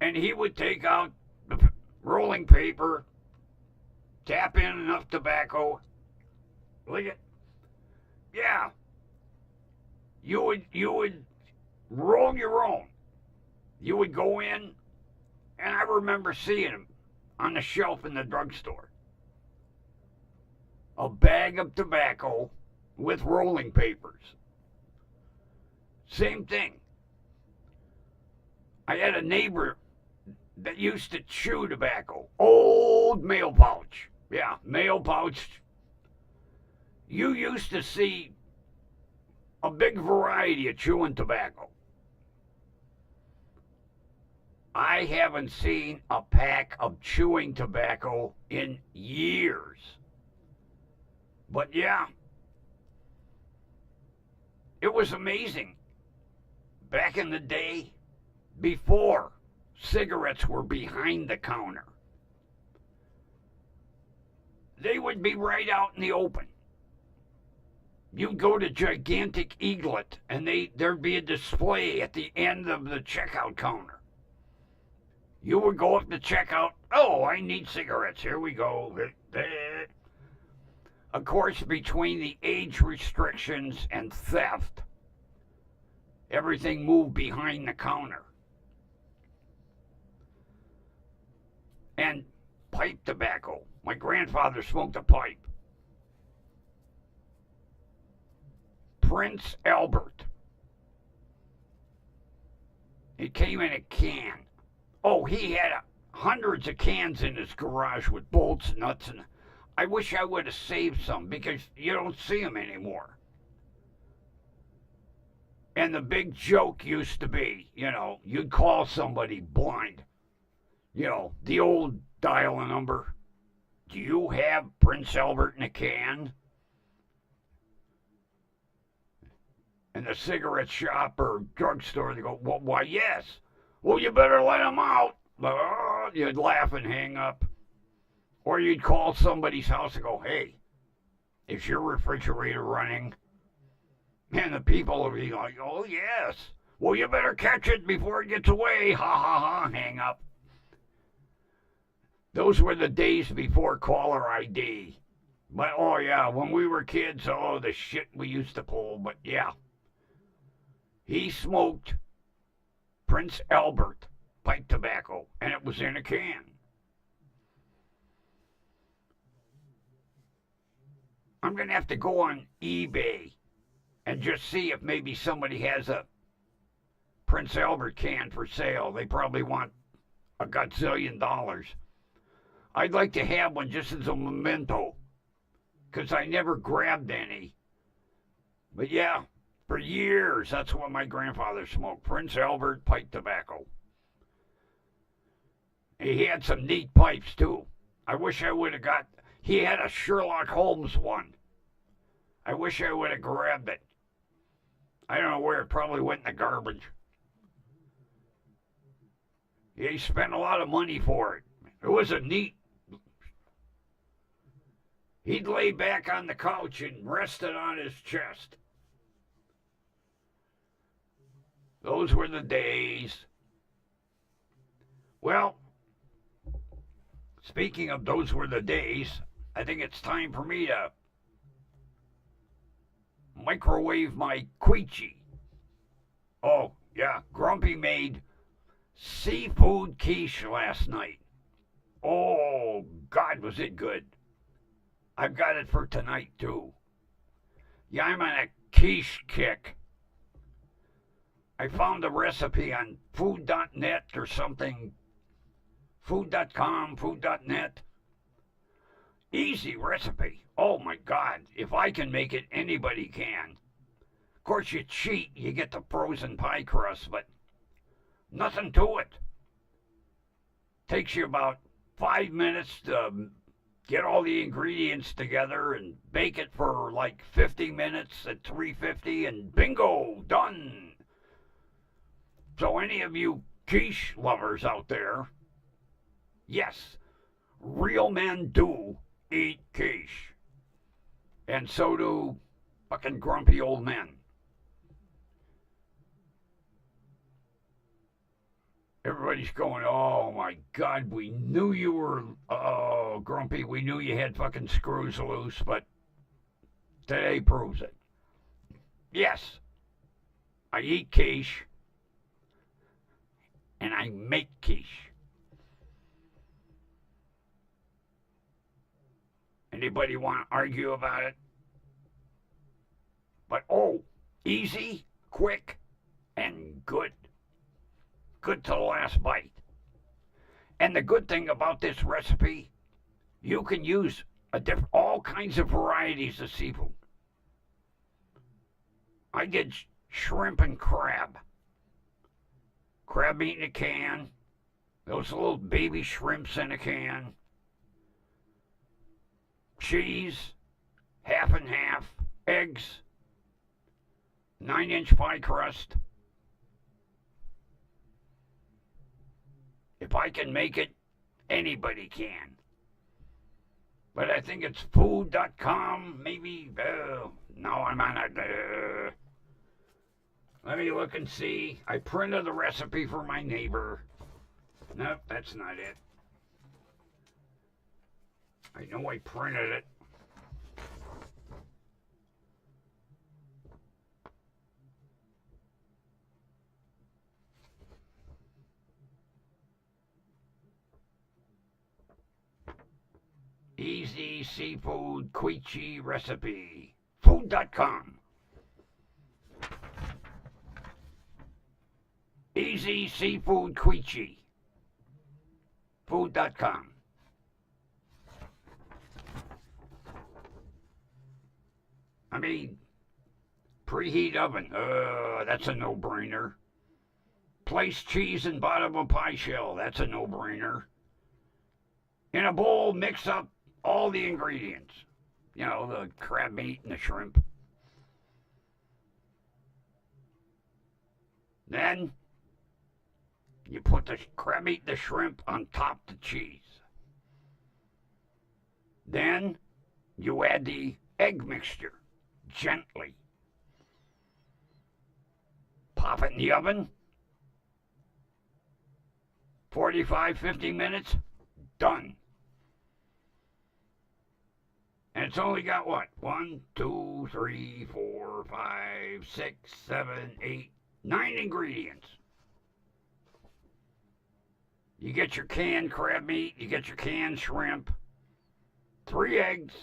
And he would take out the rolling paper, tap in enough tobacco, lick it. Yeah. You would roll your own. You would go in, and I remember seeing them on the shelf in the drugstore. A bag of tobacco with rolling papers. Same thing. I had a neighbor that used to chew tobacco. Old mail pouch. Yeah, mail pouch. You used to see a big variety of chewing tobacco. I haven't seen a pack of chewing tobacco in years. But yeah, it was amazing. Back in the day, before cigarettes were behind the counter, they would be right out in the open. You'd go to Gigantic Eaglet, and there'd be a display at the end of the checkout counter. You would go up to checkout. Oh, I need cigarettes. Here we go. Of course, between the age restrictions and theft, everything moved behind the counter. And pipe tobacco. My grandfather smoked a pipe. Prince Albert. It came in a can. Oh, he had hundreds of cans in his garage with bolts, nuts, and I wish I would have saved some because you don't see them anymore. And the big joke used to be, you'd call somebody blind. The old dial a number. Do you have Prince Albert in a can? In the cigarette shop or drugstore, they go, well, why, yes. Well, you better let him out. You'd laugh and hang up. Or you'd call somebody's house and go, hey, is your refrigerator running? And the people would be like, oh, yes. Well, you better catch it before it gets away. Ha, ha, ha, hang up. Those were the days before caller ID. But, oh, yeah, when we were kids, the shit we used to pull. But, yeah. He smoked Prince Albert pipe tobacco, and it was in a can. I'm going to have to go on eBay and just see if maybe somebody has a Prince Albert can for sale. They probably want a gazillion. I'd like to have one just as a memento, because I never grabbed any. But yeah, for years, that's what my grandfather smoked, Prince Albert pipe tobacco. He had some neat pipes, too. I wish I would have he had a Sherlock Holmes one. I wish I would have grabbed it. I don't know where, it probably went in the garbage. He spent a lot of money for it. It was a neat. He'd lay back on the couch and rest it on his chest. Those were the days. Well, speaking of those were the days, I think it's time for me to microwave my Queechy. Oh, yeah, Grumpy made seafood quiche last night. Oh, God, was it good. I've got it for tonight, too. Yeah, I'm on a quiche kick. I found a recipe on food.net or something. Food.com, food.net. Easy recipe. Oh my God. If I can make it, anybody can. Of course, you cheat, you get the frozen pie crust, but nothing to it. Takes you about 5 minutes to get all the ingredients together and bake it for like 50 minutes at 350, and bingo, done. So, any of you quiche lovers out there, yes, real men do eat quiche. And so do fucking grumpy old men. Everybody's going, oh my God, we knew you were, oh, grumpy. We knew you had fucking screws loose, but today proves it. Yes, I eat quiche and I make quiche. Anybody want to argue about it? But oh, easy, quick, and good. Good to the last bite. And the good thing about this recipe, you can use all kinds of varieties of seafood. I did shrimp and crab. Crab meat in a can. Those little baby shrimps in a can. Cheese, half and half. Eggs, 9-inch pie crust. If I can make it, anybody can. But I think it's food.com, maybe. No, I'm on it. Let me look and see. I printed the recipe for my neighbor. Nope, that's not it. I know I printed it. Easy seafood quiche recipe. Food.com. Easy seafood quiche. Food.com. I mean, preheat oven. That's a no-brainer. Place cheese in bottom of pie shell. That's a no-brainer. In a bowl, mix up all the ingredients. You know, the crab meat and the shrimp. Then you put the crab meat and the shrimp on top of the cheese. Then you add the egg mixture gently. Pop it in the oven. 45, 50 minutes. Done. And it's only got what? 1, 2, 3, 4, 5, 6, 7, 8, 9 ingredients. You get your canned crab meat, you get your canned shrimp, 3 eggs,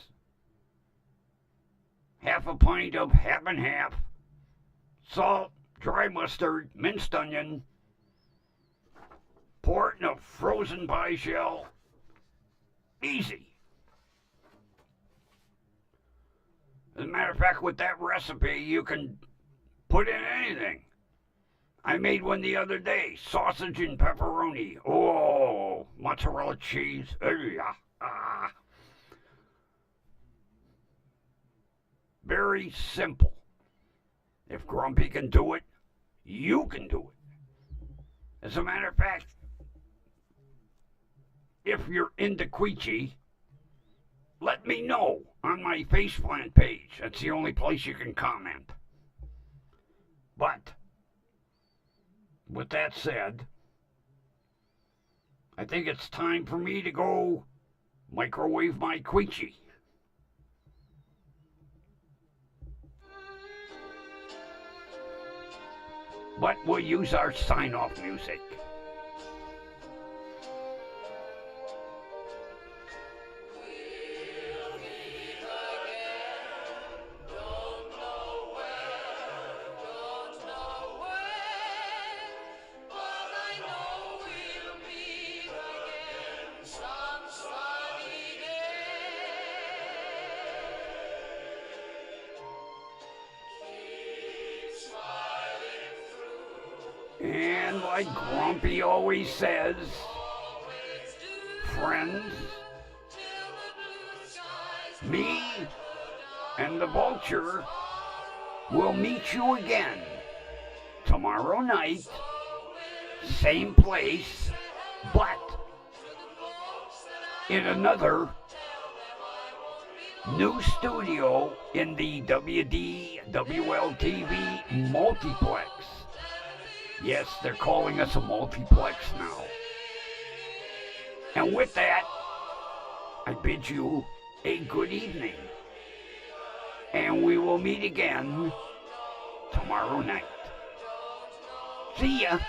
half a pint of half and half, salt, dry mustard, minced onion, pour it in a frozen pie shell. Easy. As a matter of fact, with that recipe, you can put in anything. I made one the other day, sausage and pepperoni. Oh, mozzarella cheese. Very simple. If Grumpy can do it, you can do it. As a matter of fact, if you're into quiche, let me know on my faceplant page. That's the only place you can comment. But with that said, I think it's time for me to go microwave my quiche. But we'll use our sign-off music. And like Grumpy always says, friends, me and the Vulture will meet you again tomorrow night, same place, but in another new studio in the WDWL TV multiplex. Yes, they're calling us a multiplex now. And with that, I bid you a good evening. And we will meet again tomorrow night. See ya.